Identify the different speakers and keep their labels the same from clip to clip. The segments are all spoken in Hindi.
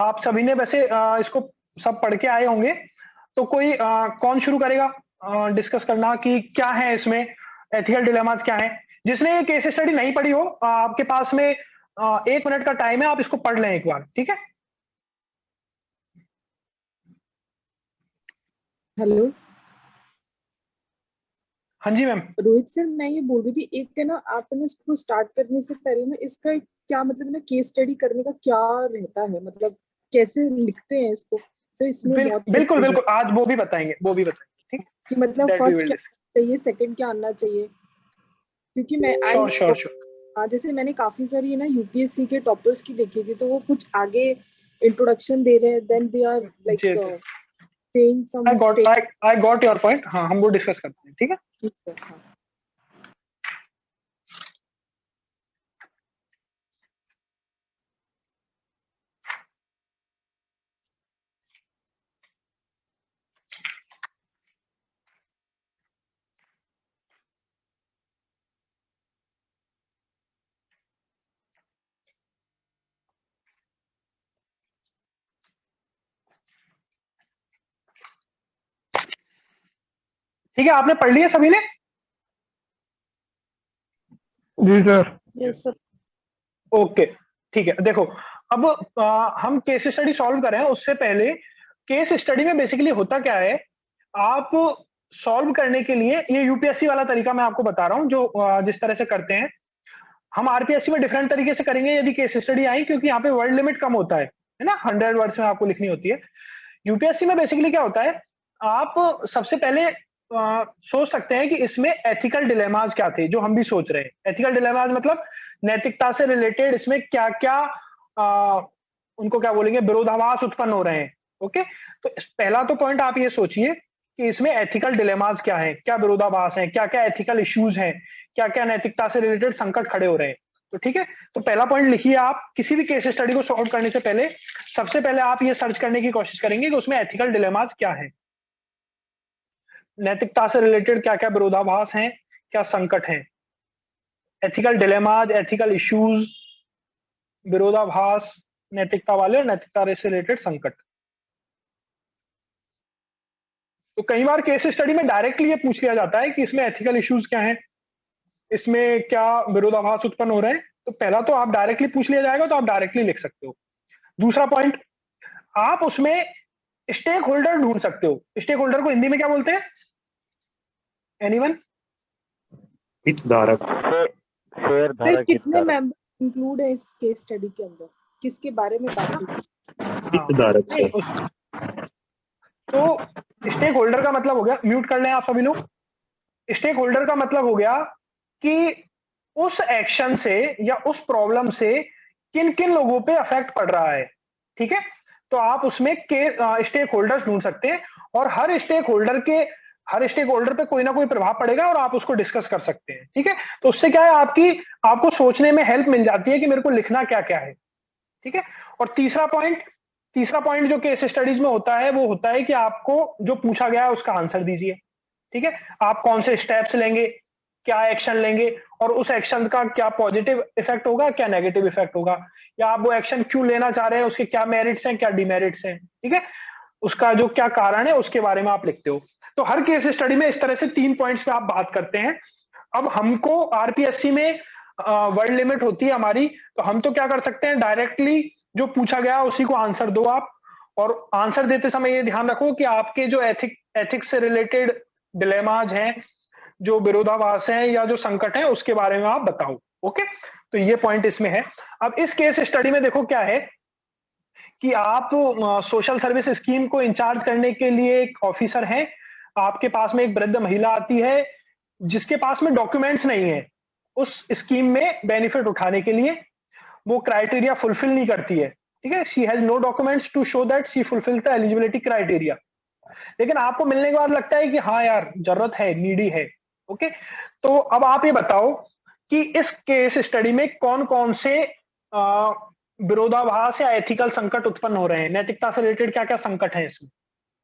Speaker 1: आप सभी ने वैसे इसको सब पढ़ के आए होंगे, तो कोई कौन शुरू करेगा डिस्कस करना कि क्या है इसमें, एथिकल डिलेमास क्या है? जिसने ये केस स्टडी नहीं पढ़ी हो, आपके पास में 1 मिनट का टाइम है, आप इसको पढ़ लें एक बार, ठीक है?
Speaker 2: हेलो
Speaker 1: हाँ जी मैम।
Speaker 2: रोहित सर, मैं ये बोल रही थी, एक है ना, आपने इसको स्टार्ट करने से पहले ना इसका क्या मतलब ना, केस स्टडी करने का क्या रहता है, मतलब कैसे लिखते हैं इसको? सर इसमें बहुत
Speaker 1: बिल्कुल
Speaker 2: कंफ्यूजन
Speaker 1: बिल्कुल, आज वो भी बताएंगे, ठीक,
Speaker 2: कि मतलब
Speaker 1: दैट वी
Speaker 2: फर्स्ट
Speaker 1: विल
Speaker 2: क्या
Speaker 1: डिस्कस।
Speaker 2: आना चाहिए, सेकंड क्या आना चाहिए, क्योंकि मैं आई
Speaker 1: श्योर श्योर श्योर।
Speaker 2: जैसे मैंने काफी सारी ना यूपीएससी के टॉपर्स की देखी थी, तो वो कुछ आगे इंट्रोडक्शन दे रहे हैं, then they are
Speaker 1: ji
Speaker 2: like
Speaker 1: ji,
Speaker 2: saying
Speaker 1: I
Speaker 2: some
Speaker 1: got
Speaker 2: state.
Speaker 1: I got your point. हाँ, हम वो डिस्कस करते हैं, ठीक है।
Speaker 2: हाँ
Speaker 1: ठीक है, आपने पढ़ लिया सभी ने? जी सर।
Speaker 2: ये सब।
Speaker 1: ओके, ठीक है। देखो, अब हम केस स्टडी सॉल्व कर रहे हैं, उससे पहले केस स्टडी में बेसिकली होता क्या है, आप सॉल्व करने के लिए ये यूपीएससी वाला तरीका मैं आपको बता रहा हूं, जो जिस तरह से करते हैं। हम आरपीएससी में डिफरेंट तरीके से करेंगे यदि केस स्टडी आई, क्योंकि यहाँ पे वर्ड लिमिट कम होता है ना, 100 वर्ड्स में आपको लिखनी होती है। यूपीएससी में बेसिकली क्या होता है, आप सबसे पहले सोच सकते हैं कि इसमें एथिकल डिलेमास क्या थे, जो हम भी सोच रहे हैं। एथिकल डिलेमास मतलब नैतिकता से रिलेटेड इसमें क्या क्या उनको क्या बोलेंगे, विरोधाभास उत्पन्न हो रहे हैं। ओके, तो पहला तो पॉइंट आप ये सोचिए कि इसमें एथिकल डिलेमास क्या है, क्या विरोधाभास है, क्या क्या एथिकल इश्यूज हैं, क्या क्या नैतिकता से रिलेटेड संकट खड़े हो रहे हैं। तो ठीक है, तो पहला पॉइंट लिखिए। आप किसी भी केस स्टडी को सॉल्व करने से पहले सबसे पहले आप ये सर्च करने की कोशिश करेंगे कि उसमें एथिकल डिलेमास क्या है, नैतिकता से रिलेटेड क्या क्या विरोधाभास हैं, क्या संकट हैं। एथिकल डिलेमाज, एथिकल इश्यूज, विरोधाभास, नैतिकता वाले और नैतिकता से रिलेटेड संकट। तो कई बार केस स्टडी में डायरेक्टली ये पूछ लिया जाता है कि इसमें एथिकल इश्यूज क्या हैं, इसमें क्या विरोधाभास उत्पन्न हो रहे हैं। तो पहला तो आप डायरेक्टली पूछ लिया जाएगा, तो आप डायरेक्टली लिख सकते हो। दूसरा पॉइंट, आप उसमें स्टेक होल्डर ढूंढ सकते हो। स्टेक होल्डर को हिंदी में क्या बोलते हैं, एनीवन?
Speaker 3: हितधारक। शेयर
Speaker 2: सर
Speaker 3: धारक,
Speaker 2: कितने
Speaker 3: हितधारक।
Speaker 2: मेंबर इंक्लूड है इस केस स्टडी के अंदर, किसके बारे में बात हुई?
Speaker 1: हाँ,
Speaker 3: हितधारक
Speaker 1: नहीं
Speaker 3: से।
Speaker 1: तो स्टेक होल्डर का मतलब हो गया, म्यूट कर लें आप सभी लोग। स्टेक होल्डर का मतलब हो गया कि उस एक्शन से या उस प्रॉब्लम से किन किन लोगों पे अफेक्ट पड़ रहा है। ठीक है, तो आप उसमें के स्टेक होल्डर्स ढूंढ सकते हैं, और हर स्टेक होल्डर पे कोई ना कोई प्रभाव पड़ेगा और आप उसको डिस्कस कर सकते हैं। ठीक है, तो उससे क्या है, आपको सोचने में हेल्प मिल जाती है कि मेरे को लिखना क्या क्या है। ठीक है, और तीसरा पॉइंट जो केस स्टडीज में होता है, वो होता है कि आपको जो पूछा गया है उसका आंसर दीजिए। ठीक है, आप कौन से स्टेप्स लेंगे, क्या एक्शन लेंगे, और उस एक्शन का क्या पॉजिटिव इफेक्ट होगा, क्या नेगेटिव इफेक्ट होगा, या आप वो एक्शन क्यों लेना चाह रहे हैं, उसके क्या मेरिट्स हैं, क्या डिमेरिट्स हैं। ठीक है, उसका जो क्या कारण है उसके बारे में आप लिखते हो। तो हर केस स्टडी में इस तरह से 3 पॉइंट्स पे आप बात करते हैं। अब हमको आरपीएससी में वर्ड लिमिट होती है हमारी, तो हम तो क्या कर सकते हैं, डायरेक्टली जो पूछा गया उसी को आंसर दो आप। और आंसर देते समय ये ध्यान रखो कि आपके जो एथिक्स से रिलेटेड डिलेमाज हैं, जो विरोधाभास हैं या जो संकट है, उसके बारे में आप बताओ। ओके, तो ये पॉइंट इसमें है। अब इस केस स्टडी में देखो क्या है कि आप सोशल सर्विस स्कीम को इंचार्ज करने के लिए एक ऑफिसर हैं, आपके पास में एक वृद्ध महिला आती है जिसके पास में डॉक्यूमेंट्स नहीं है उस स्कीम में बेनिफिट उठाने के लिए, वो क्राइटेरिया फुलफिल नहीं करती है। ठीक है, she has no documents to show that she fulfil the eligibility criteria. लेकिन आपको मिलने के बाद लगता है कि हाँ यार, जरूरत है, नीडी है। ओके, तो अब आप ये बताओ कि इस केस स्टडी में कौन कौन से विरोधाभास या एथिकल संकट उत्पन्न हो रहे हैं, नैतिकता से रिलेटेड क्या क्या संकट है इसमें,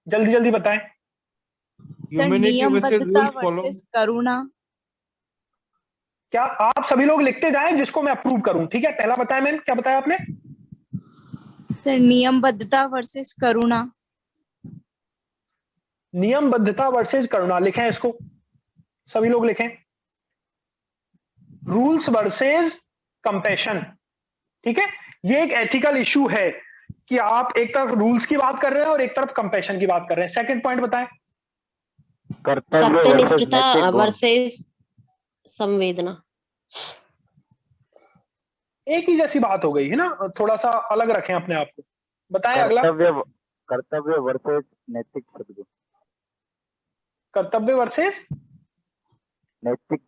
Speaker 1: जल्दी जल्दी बताएं।
Speaker 4: सर नियमबद्धता वर्सेस करुणा।
Speaker 1: क्या आप सभी लोग लिखते जाएं जिसको मैं अप्रूव करूं? ठीक है, पहला बताया मैम, क्या बताया आपने?
Speaker 4: सर नियमबद्धता वर्सेस करुणा।
Speaker 1: नियमबद्धता वर्सेस करुणा, लिखें इसको, सभी लोग लिखें। रूल्स वर्सेस कंपैशन, ठीक है। ये एक एथिकल इशू है कि आप एक तरफ रूल्स की बात कर रहे हैं और एक तरफ कंपैशन की बात कर रहे हैं। सेकंड पॉइंट बताएं।
Speaker 3: सत्यनिष्ठता वर्सेस संवेदना।
Speaker 1: एक ही जैसी बात हो गई है ना, थोड़ा सा अलग रखें अपने आप को। बताएं अगला।
Speaker 5: कर्तव्य वर्सेस नैतिक सद्गुण।
Speaker 1: कर्तव्य वर्सेस
Speaker 5: नैतिक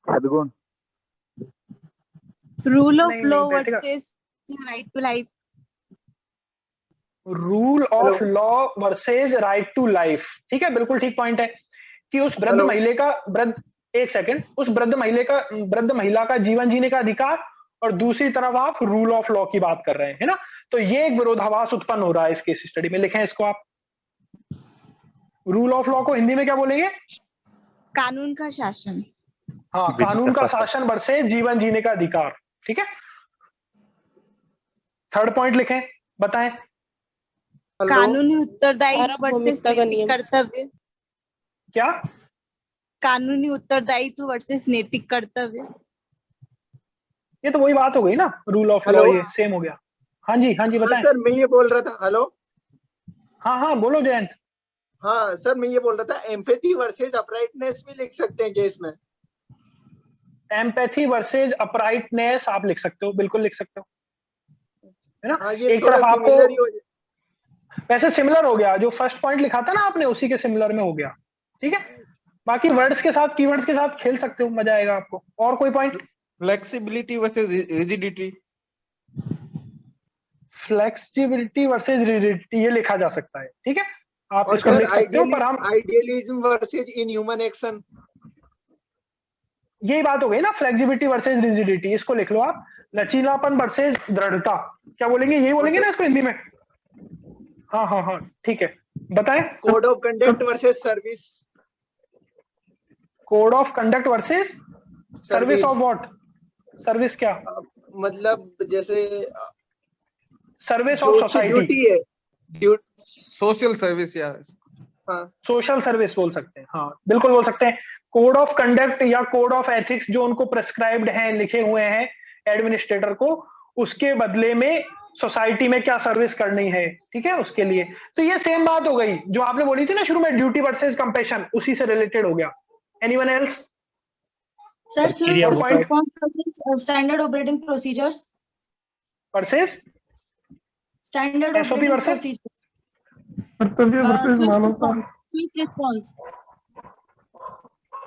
Speaker 5: सद्गुण।
Speaker 4: रूल ऑफ
Speaker 1: नहीं,
Speaker 4: लॉ
Speaker 1: नहीं,
Speaker 4: versus right to life.
Speaker 1: Rule of law versus right to life, ठीक है, बिल्कुल ठीक पॉइंट है कि उस वृद्ध महिला का एक सेकंड, उस वृद्ध महिला का जीवन जीने का अधिकार, और दूसरी तरफ आप रूल ऑफ लॉ की बात कर रहे हैं, है ना। तो ये एक विरोधाभास उत्पन्न हो रहा है इस केस स्टडी में। लिखें इसको आप। रूल ऑफ लॉ को हिंदी में क्या बोलेंगे?
Speaker 4: कानून का शासन।
Speaker 1: हाँ, कानून का शासन वर्सेस जीवन जीने का अधिकार, ठीक है। थर्ड पॉइंट लिखें, बताएं।
Speaker 4: कानूनी उत्तरदायित्व वर्सेस नैतिक कर्तव्य।
Speaker 1: क्या?
Speaker 4: कानूनी उत्तरदायित्व वर्सेस नैतिक कर्तव्य।
Speaker 1: ये तो वही बात हो गई ना, रूल ऑफ लॉ, ये सेम हो गया। हाँ जी, हाँ जी, बताएं।
Speaker 6: सर मैं ये बोल रहा था, हेलो।
Speaker 1: हाँ हाँ, बोलो जयंत।
Speaker 6: हाँ सर, मैं ये बोल रहा था एम्पैथी वर्सेस अपराइटनेस भी लिख सकते हैं केस में।
Speaker 1: एम्पैथी वर्सेस अपराइटनेस आप लिख सकते हो, बिल्कुल लिख सकते हो, है ना।
Speaker 6: हाँ, ये
Speaker 1: एक
Speaker 6: थोड़ा
Speaker 1: तरफ आपको
Speaker 6: सिमिलर ही हो
Speaker 1: वैसे सिमिलर हो गया, जो फर्स्ट पॉइंट लिखा था ना आपने, उसी के सिमिलर में हो गया, ठीक है। बाकी वर्ड्स के साथ, कीवर्ड्स के साथ खेल सकते हो, मजा आएगा आपको। और कोई point?
Speaker 7: Flexibility versus rigidity.
Speaker 1: Flexibility versus rigidity, ये लिखा जा सकता है, ठीक है, आप
Speaker 6: और
Speaker 1: इसको
Speaker 6: सर
Speaker 1: लिख सकते हो। पर हम
Speaker 6: आइडियलिज्म वर्सेस इनह्यूमन एक्शन,
Speaker 1: यही बात हो गई ना, फ्लेक्सिबिलिटी वर्सेस रिजिडिटी, इसको लिख लो आप। लचीलापन वर्सेस दृढ़ता, क्या बोलेंगे? यही बोलेंगे ना इसको हिंदी में। हाँ हाँ हाँ, ठीक है, बताएं।
Speaker 6: Code of conduct versus service.
Speaker 1: Code of conduct versus service of what? Service क्या
Speaker 6: मतलब? जैसे
Speaker 1: सर्विस ऑफ सोसाइटी,
Speaker 6: ड्यूटी है,
Speaker 7: सोशल सर्विस या
Speaker 1: सोशल सर्विस बोल सकते हैं, हाँ बिल्कुल बोल सकते हैं। कोड ऑफ कंडक्ट या कोड ऑफ एथिक्स जो उनको प्रेस्क्राइब्ड हैं, लिखे हुए हैं एडमिनिस्ट्रेटर को, उसके बदले में सोसाइटी में क्या सर्विस करनी है, ठीक है, उसके लिए। तो ये सेम बात हो गई जो आपने बोली थी ना शुरू में, ड्यूटी वर्सेस कंपैशन, उसी से रिलेटेड हो गया। Anyone else?
Speaker 8: Sir Swift response versus standard operating procedures.
Speaker 1: Versus
Speaker 8: standard
Speaker 1: SOP
Speaker 8: operating
Speaker 1: versus
Speaker 8: procedures. Swift response.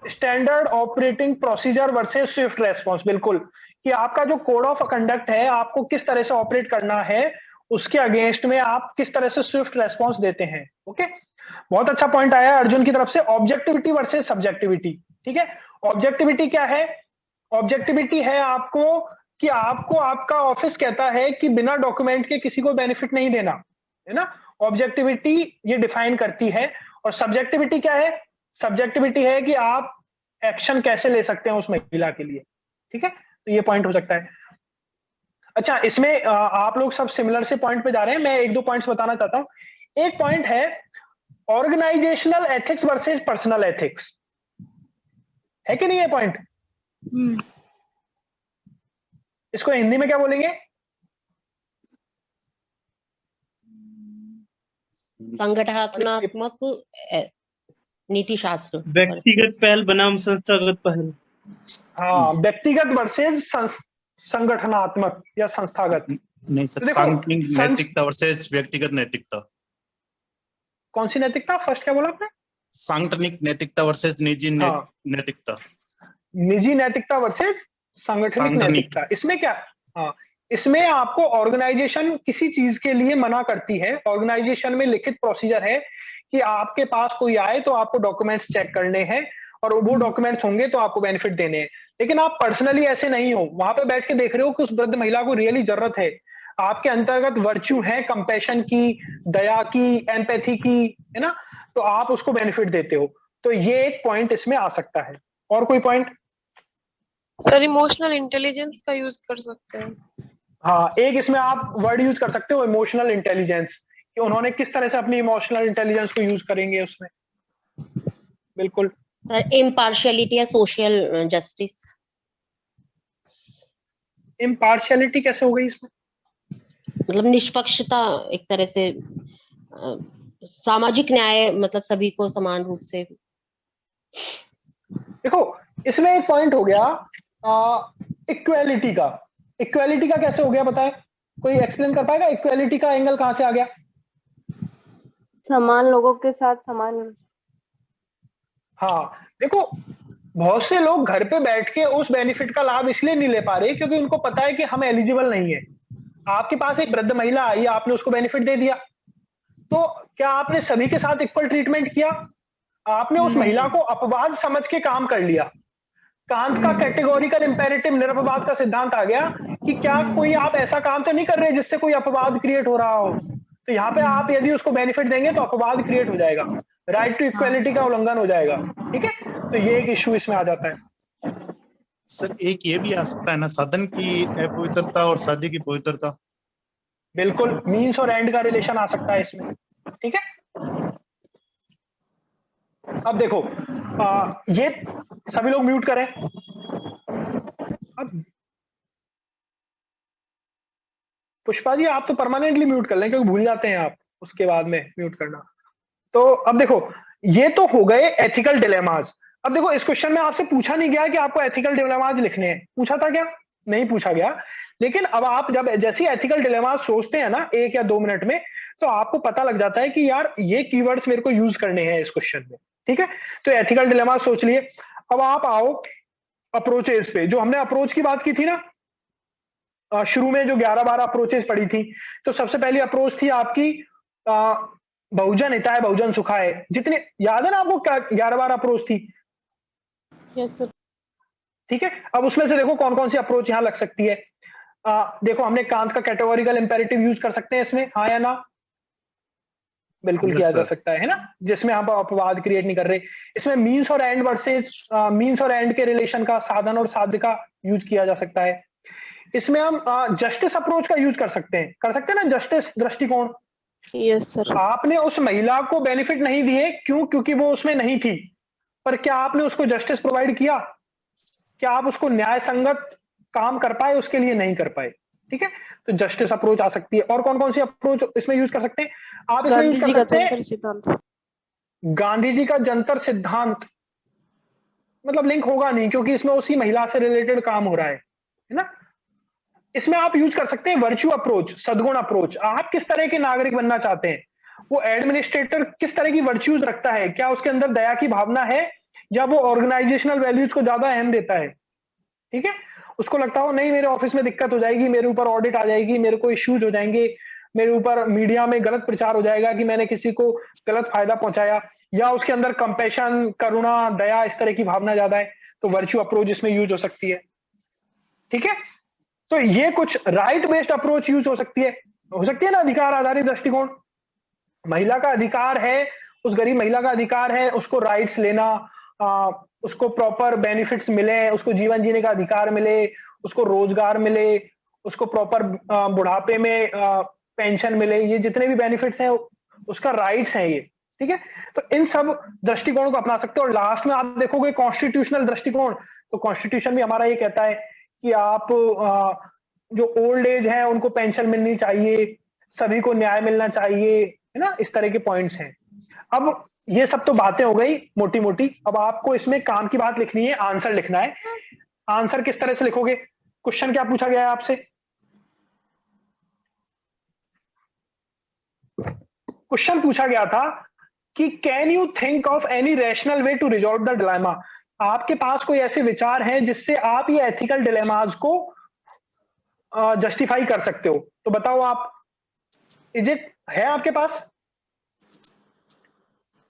Speaker 1: Standard operating procedure versus Swift response, बिल्कुल, कि आपका जो कोड ऑफ कंडक्ट है, आपको किस तरह से ऑपरेट करना है, उसके अगेंस्ट में आप किस तरह से स्विफ्ट रेस्पॉन्स देते हैं। ओके, बहुत अच्छा पॉइंट आया अर्जुन की तरफ से। ऑब्जेक्टिविटी वर्सेस सब्जेक्टिविटी, ठीक है। ऑब्जेक्टिविटी क्या है? ऑब्जेक्टिविटी है आपको कि आपको आपका ऑफिस कहता है कि बिना डॉक्यूमेंट के किसी को बेनिफिट नहीं देना, है ना। ऑब्जेक्टिविटी ये डिफाइन करती है। और सब्जेक्टिविटी क्या है? सब्जेक्टिविटी है कि आप एक्शन कैसे ले सकते हैं उस महिला के लिए, ठीक है। तो ये पॉइंट हो सकता है। अच्छा, इसमें आप लोग सब सिमिलर से पॉइंट पे जा रहे हैं, मैं एक दो पॉइंट्स बताना चाहता हूं। एक पॉइंट है organisational ethics versus personal ethics, है कि नहीं ये पॉइंट? इसको हिंदी में क्या बोलेंगे?
Speaker 3: संगठनात्मक नीति शास्त्र।
Speaker 9: व्यक्तिगत पहल बनाम संस्थागत पहल।
Speaker 1: हाँ, व्यक्तिगत वर्सेस संगठनात्मक या संस्थागत।
Speaker 10: नहीं सर, सांगठनिक नैतिकता वर्सेस व्यक्तिगत नैतिकता।
Speaker 1: कौन सी नैतिकता? फर्स्ट क्या बोला आपने?
Speaker 10: सांगठनिक नैतिकता वर्सेस निजी नैतिकता।
Speaker 1: निजी नैतिकता वर्सेस संगठनिक नैतिकता। इसमें क्या? हाँ, इसमें आपको ऑर्गेनाइजेशन किसी चीज के लिए मना करती है, ऑर्गेनाइजेशन में लिखित प्रोसीजर है कि आपके पास कोई आए तो आपको डॉक्यूमेंट्स चेक करने हैं, और वो डॉक्यूमेंट्स होंगे तो आपको बेनिफिट देने हैं। लेकिन आप पर्सनली ऐसे नहीं हो, वहां पे बैठ के देख रहे हो कि उस वृद्ध महिला को रियली जरूरत है, आपके अंतर्गत वर्च्यू है कंपैशन की, दया की, एम्पैथी की, है ना, तो आप उसको बेनिफिट देते हो। तो ये एक पॉइंट इसमें आ सकता है। और कोई पॉइंट?
Speaker 11: सर इमोशनल इंटेलिजेंस का यूज कर सकते हैं।
Speaker 1: हाँ, एक इसमें आप वर्ड यूज कर सकते हो इमोशनल इंटेलिजेंस, कि उन्होंने किस तरह से अपनी इमोशनल इंटेलिजेंस को यूज करेंगे उसमें। बिल्कुल
Speaker 3: सर इम्पार्शियलिटी या सोशल जस्टिस।
Speaker 1: इम्पार्शियलिटी कैसे हो गई इसमें?
Speaker 3: मतलब निष्पक्षता एक तरह से, सामाजिक न्याय, मतलब सभी को समान रूप से।
Speaker 1: देखो इसमें एक पॉइंट हो गया इक्वेलिटी का। इक्वेलिटी का कैसे हो गया बताए, कोई एक्सप्लेन कर पाएगा? इक्वेलिटी का एंगल कहां से आ गया?
Speaker 11: समान लोगों के साथ समान।
Speaker 1: हाँ देखो, बहुत से लोग घर पे बैठ के उस बेनिफिट का लाभ इसलिए नहीं ले पा रहे क्योंकि उनको पता है कि हम एलिजिबल नहीं है। आपके पास एक वृद्ध महिला आई, आपने उसको बेनिफिट दे दिया, तो क्या आपने सभी के साथ इक्वल ट्रीटमेंट किया? आपने उस महिला को अपवाद समझ के काम कर लिया। कांत का कैटेगोरिकल इंपेरेटिव निरपवाद का सिद्धांत आ गया कि क्या कोई आप ऐसा काम तो नहीं कर रहे जिससे कोई अपवाद क्रिएट हो रहा हो, तो यहाँ पे आप यदि उसको बेनिफिट देंगे तो अपवाद क्रिएट हो जाएगा, राइट टू इक्वालिटी का उल्लंघन हो जाएगा। ठीक है, तो ये एक इश्यू इसमें आ जाता है।
Speaker 10: सर एक ये भी आ सकता है ना, साधन की अपवित्रता और साध्य की पवित्रता।
Speaker 1: बिल्कुल, मीन्स और एंड का रिलेशन आ सकता है इसमें। ठीक है, अब देखो ये सभी लोग म्यूट करें। अब पुष्पा जी आप तो परमानेंटली म्यूट कर लें क्योंकि भूल जाते हैं आप उसके बाद में म्यूट करना। तो अब देखो ये तो हो गए एथिकल डिलेमाज। अब देखो इस क्वेश्चन में आपसे पूछा नहीं गया कि आपको एथिकल डिलेमाज लिखने हैं, पूछा था क्या? नहीं पूछा गया। लेकिन अब आप जब जैसे एथिकल डिलेमाज सोचते हैं ना 1 या 2 मिनट में, तो आपको पता लग जाता है कि यार ये कीवर्ड्स मेरे को यूज करने हैं इस क्वेश्चन में। ठीक है, तो एथिकल डिलेमाज सोच लिए। अब आप आओ अप्रोचेस पे, जो हमने अप्रोच की बात की थी ना शुरू में, जो 11-12 अप्रोचेस पड़ी थी। तो सबसे पहली अप्रोच थी आपकी बहुजन हिताय बहुजन सुखाय। जितने याद है ना आपको 11-12 अप्रोच थी?
Speaker 11: Yes sir.
Speaker 1: ठीक है, अब उसमें से देखो कौन कौन सी अप्रोच यहां लग सकती है। देखो हमने कांत का कैटेगोरिकल इंपेरेटिव यूज कर सकते हैं इसमें, हाँ या ना? बिल्कुल
Speaker 10: Yes,
Speaker 1: किया जा
Speaker 10: sir.
Speaker 1: सकता है ना, जिसमें हम अपवाद क्रिएट नहीं कर रहे। इसमें मीन्स और एंड वर्सेस मीन्स और एंड के रिलेशन का, साधन और साध्य का यूज किया जा सकता है। इसमें हम जस्टिस अप्रोच का यूज कर सकते हैं ना, जस्टिस दृष्टिकोण।
Speaker 11: Yes sir.
Speaker 1: आपने उस महिला को बेनिफिट नहीं दिए, क्यों? क्योंकि वो उसमें नहीं थी, पर क्या आपने उसको जस्टिस प्रोवाइड किया? क्या आप उसको न्याय संगत काम कर पाए? उसके लिए नहीं कर पाए। ठीक है, तो जस्टिस अप्रोच आ सकती है। और कौन कौन सी अप्रोच इसमें यूज कर सकते हैं आप? इसमें यूज कर सकते हैं गांधी जी का जंतर सिद्धांत। मतलब लिंक होगा नहीं क्योंकि इसमें उसी महिला से रिलेटेड काम हो रहा है ना। इसमें आप यूज कर सकते हैं वर्च्यू अप्रोच, सद्गुण अप्रोच। आप किस तरह के नागरिक बनना चाहते हैं, वो एडमिनिस्ट्रेटर किस तरह की वर्च्यूज रखता है, क्या उसके अंदर दया की भावना है या वो ऑर्गेनाइजेशनल वैल्यूज को ज्यादा अहम देता है। ठीक है, उसको लगता हो नहीं मेरे ऑफिस में दिक्कत हो जाएगी, मेरे ऊपर ऑडिट आ जाएगी, मेरे को इश्यूज हो जाएंगे, मेरे ऊपर मीडिया में गलत प्रचार हो जाएगा कि मैंने किसी को गलत फायदा पहुंचाया, या उसके अंदर कंपैशन, करुणा, दया, इस तरह की भावना ज्यादा है, तो वर्च्यू अप्रोच इसमें यूज हो सकती है। ठीक है, तो ये कुछ राइट बेस्ड अप्रोच यूज हो सकती है ना, अधिकार आधारित दृष्टिकोण। महिला का अधिकार है, उस गरीब महिला का अधिकार है उसको राइट्स लेना, उसको प्रॉपर बेनिफिट्स मिले, उसको जीवन जीने का अधिकार मिले, उसको रोजगार मिले, उसको प्रॉपर बुढ़ापे में पेंशन मिले, ये जितने भी बेनिफिट्स हैं उसका राइट्स हैं ये। ठीक है, तो इन सब दृष्टिकोणों को अपना सकते हो। और लास्ट में आप देखोगे कॉन्स्टिट्यूशनल दृष्टिकोण, तो कॉन्स्टिट्यूशन भी हमारा ये कहता है कि आप जो ओल्ड एज है उनको पेंशन मिलनी चाहिए, सभी को न्याय मिलना चाहिए, है ना, इस तरह के पॉइंट्स हैं। अब ये सब तो बातें हो गई मोटी मोटी। अब आपको इसमें काम की बात लिखनी है, आंसर लिखना है। आंसर किस तरह से लिखोगे? क्वेश्चन क्या पूछा गया है आपसे? क्वेश्चन पूछा गया था कि can you think of any rational way to resolve the dilemma. आपके पास कोई ऐसे विचार हैं जिससे आप ये एथिकल डिलेमाज को जस्टिफाई कर सकते हो? तो बताओ आप, इज इट है आपके पास?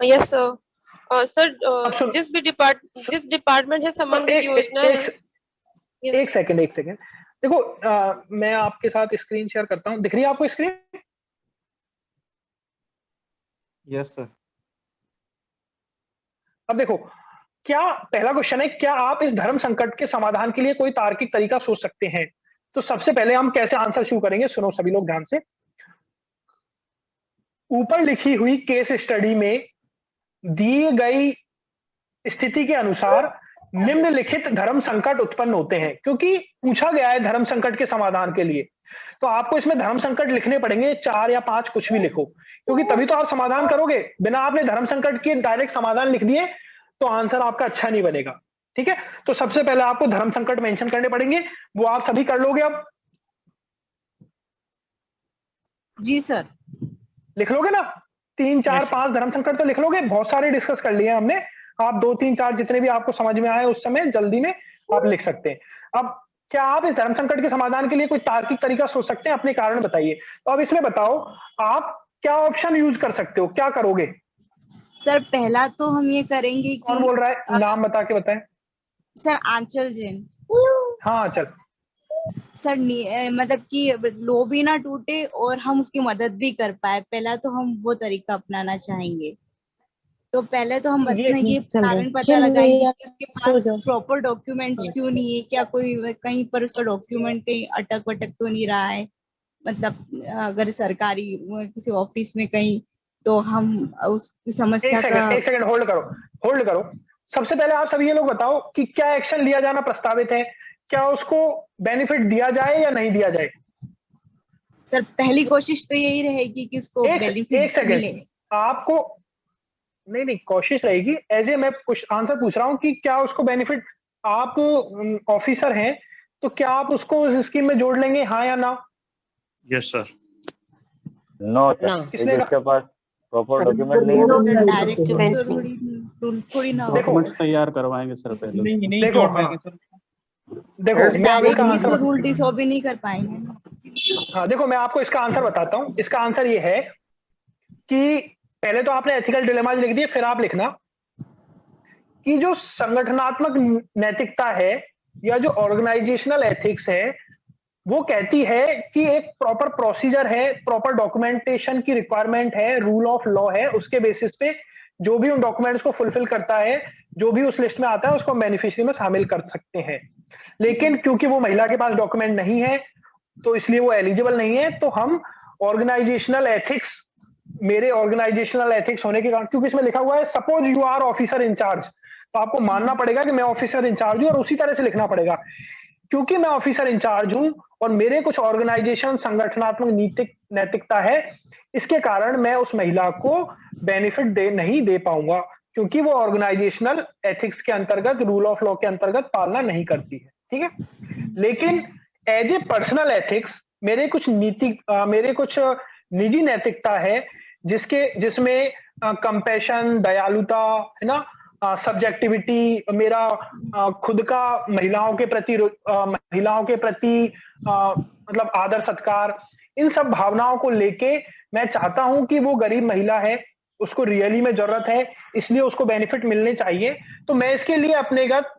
Speaker 12: Yes sir. सर जिस डिपार्टमेंट से संबंधित योजना है।
Speaker 1: एक सेकंड देखो मैं आपके साथ स्क्रीन शेयर करता हूं, दिख रही है आपको स्क्रीन?
Speaker 7: Yes sir.
Speaker 1: अब देखो, क्या पहला क्वेश्चन है, क्या आप इस धर्म संकट के समाधान के लिए कोई तार्किक तरीका सोच सकते हैं? तो सबसे पहले हम कैसे आंसर शुरू करेंगे, सुनो सभी लोग ध्यान से। ऊपर लिखी हुई केस स्टडी में दी गई स्थिति के अनुसार निम्नलिखित धर्म संकट उत्पन्न होते हैं, क्योंकि पूछा गया है धर्म संकट के समाधान के लिए, तो आपको इसमें धर्म संकट लिखने पड़ेंगे, 4 या 5 कुछ भी लिखो, क्योंकि तभी तो आप समाधान करोगे। बिना आपने धर्म संकट के डायरेक्ट समाधान लिख दिए तो आंसर आपका अच्छा नहीं बनेगा, ठीक है। तो सबसे पहले आपको धर्म संकट मेंशन करने पड़ेंगे, वो आप सभी कर लोगे। अब
Speaker 4: जी सर।
Speaker 1: लिख लोगे ना? 3, 4, 5 धर्म संकट तो लिख लोगे। बहुत सारे डिस्कस कर लिए हमने, आप 2, 3, 4 जितने भी आपको समझ में आए उस समय जल्दी में आप लिख सकते हैं। अब क्या आप इस धर्म संकट के समाधान के लिए कोई तार्किक तरीका सोच सकते हैं? अपने कारण बताइए। तो अब इसमें बताओ आप क्या ऑप्शन यूज कर सकते हो, क्या करोगे?
Speaker 4: सर पहला तो हम ये करेंगे कि
Speaker 1: कौन बोल रहा है, नाम बता के बताएं।
Speaker 4: सर आंचल जैन।
Speaker 1: हाँ चल।
Speaker 4: सर मतलब कि लो भी ना टूटे और हम उसकी मदद भी कर पाए, पहला तो हम वो तरीका अपनाना चाहेंगे। तो पहले तो हम ये कारण पता लगाएंगे कि उसके पास प्रॉपर डॉक्यूमेंट्स क्यों नहीं है, क्या कोई कहीं पर उसका डॉक्यूमेंट कहीं अटक वटक तो नहीं रहा है, मतलब अगर सरकारी किसी ऑफिस में कहीं, तो हम उस समस्या का।
Speaker 1: एक सेकंड होल्ड करो। सबसे पहले आप सभी ये लोग बताओ कि क्या एक्शन लिया जाना प्रस्तावित है, क्या उसको बेनिफिट दिया जाए या नहीं दिया जाए?
Speaker 4: सर पहली कोशिश तो यही रहेगी कि उसको बेनिफिट मिले।
Speaker 1: आपको नहीं कोशिश रहेगी, एज ए मैं आंसर पूछ रहा हूं कि क्या उसको बेनिफिट, आप ऑफिसर हैं तो क्या आप उसको उस स्कीम में जोड़ लेंगे, हाँ या ना?
Speaker 10: Yes sir.
Speaker 5: नो सर, इसके पास प्रॉपर डॉक्यूमेंट नहीं है।
Speaker 7: डॉक्यूमेंट्स तैयार करवाएंगे सर पहले।
Speaker 1: देखो
Speaker 4: तो रूल डिसओबे नहीं कर पाएंगे।
Speaker 1: हाँ देखो, मैं आपको इसका आंसर बताता हूँ। इसका आंसर ये है कि पहले तो आपने एथिकल डिलेमा लिख दिए, फिर आप लिखना कि जो संगठनात्मक नैतिकता है या जो ऑर्गेनाइजेशनल एथिक्स है, वो कहती है कि एक प्रॉपर प्रोसीजर है, प्रॉपर डॉक्यूमेंटेशन की रिक्वायरमेंट है, रूल ऑफ लॉ है, उसके बेसिस पे जो भी उन डॉक्यूमेंट्स को फुलफिल करता है, जो भी उस लिस्ट में आता है, उसको हम बेनिफिशियरी में शामिल कर सकते हैं। लेकिन क्योंकि वो महिला के पास डॉक्यूमेंट नहीं है तो इसलिए वो एलिजिबल नहीं है, तो हम ऑर्गेनाइजेशनल एथिक्स, मेरे ऑर्गेनाइजेशनल एथिक्स होने के कारण, क्योंकि इसमें लिखा हुआ है suppose you are officer incharge, तो आपको मानना पड़ेगा कि मैं ऑफिसर इंचार्ज हूं और उसी तरह से लिखना पड़ेगा। क्योंकि मैं ऑफिसर इंचार्ज हूं और मेरे कुछ ऑर्गेनाइजेशन संगठनात्मक नैतिकता है, इसके कारण मैं उस महिला को बेनिफिट नहीं दे पाऊंगा, क्योंकि वो ऑर्गेनाइजेशनल एथिक्स के अंतर्गत, रूल ऑफ लॉ के अंतर्गत पालना नहीं करती है, ठीक है। लेकिन एज ए पर्सनल एथिक्स मेरे कुछ निजी नैतिकता है, जिसमें कंपैशन, दयालुता है ना, सब्जेक्टिविटी, मेरा खुद का महिलाओं के प्रति मतलब आदर सत्कार, इन सब भावनाओं को लेके मैं चाहता हूं कि वो गरीब महिला है, उसको रियली में जरूरत है, इसलिए उसको बेनिफिट मिलने चाहिए। तो मैं इसके लिए अपनेगत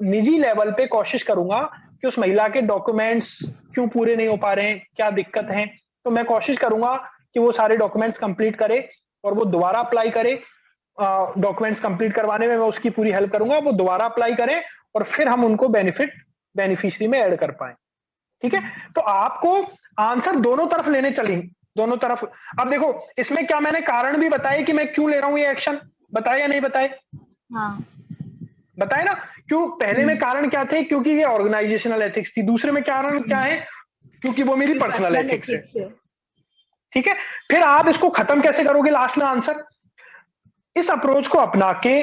Speaker 1: निजी लेवल पे कोशिश करूंगा कि उस महिला के डॉक्यूमेंट्स क्यों पूरे नहीं हो पा रहे हैं, क्या दिक्कत है, तो मैं कोशिश करूंगा कि वो सारे डॉक्यूमेंट्स कंप्लीट करे और वो दोबारा अप्लाई करे। डॉक्यूमेंट्स कंप्लीट करवाने में मैं उसकी पूरी हेल्प करूंगा, वो दोबारा अप्लाई करें और फिर हम उनको बेनिफिशियरी में ऐड कर पाए, ठीक है। तो आपको आंसर दोनों तरफ लेने चलेंगे, दोनों तरफ। अब देखो इसमें क्या मैंने कारण भी बताए कि मैं क्यों ले रहा हूं ये एक्शन, बताए या नहीं बताए?
Speaker 4: हाँ
Speaker 1: बताए ना। क्यों? पहले में कारण क्या थे? क्योंकि ये ऑर्गेनाइजेशनल एथिक्स थी। दूसरे में कारण क्या है? क्योंकि वो मेरी पर्सनल एथिक्स है, ठीक है। फिर आप इसको खत्म कैसे करोगे लास्ट में आंसर? इस अप्रोच को अपना के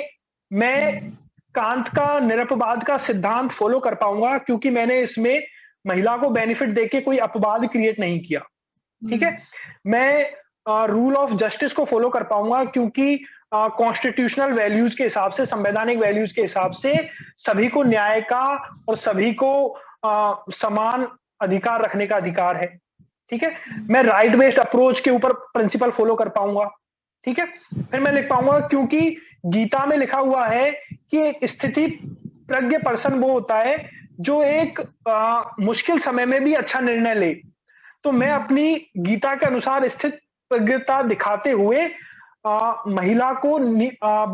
Speaker 1: मैं कांत का निरपवाद का सिद्धांत फॉलो कर पाऊंगा, क्योंकि मैंने इसमें महिला को बेनिफिट देके कोई अपवाद क्रिएट नहीं किया, ठीक है। मैं रूल ऑफ जस्टिस को फॉलो कर पाऊंगा, क्योंकि कॉन्स्टिट्यूशनल वैल्यूज के हिसाब से, संवैधानिक वैल्यूज के हिसाब से सभी को न्याय का और सभी को समान अधिकार रखने का अधिकार है, ठीक है। मैं राइट बेस्ड अप्रोच के ऊपर प्रिंसिपल फॉलो कर पाऊंगा, ठीक है। फिर मैं लिख पाऊंगा क्योंकि गीता में लिखा हुआ है कि एक स्थिति प्रज्ञ पर्सन वो होता है जो एक मुश्किल समय में भी अच्छा निर्णय ले। तो मैं अपनी गीता के अनुसार स्थित प्रज्ञता दिखाते हुए महिला को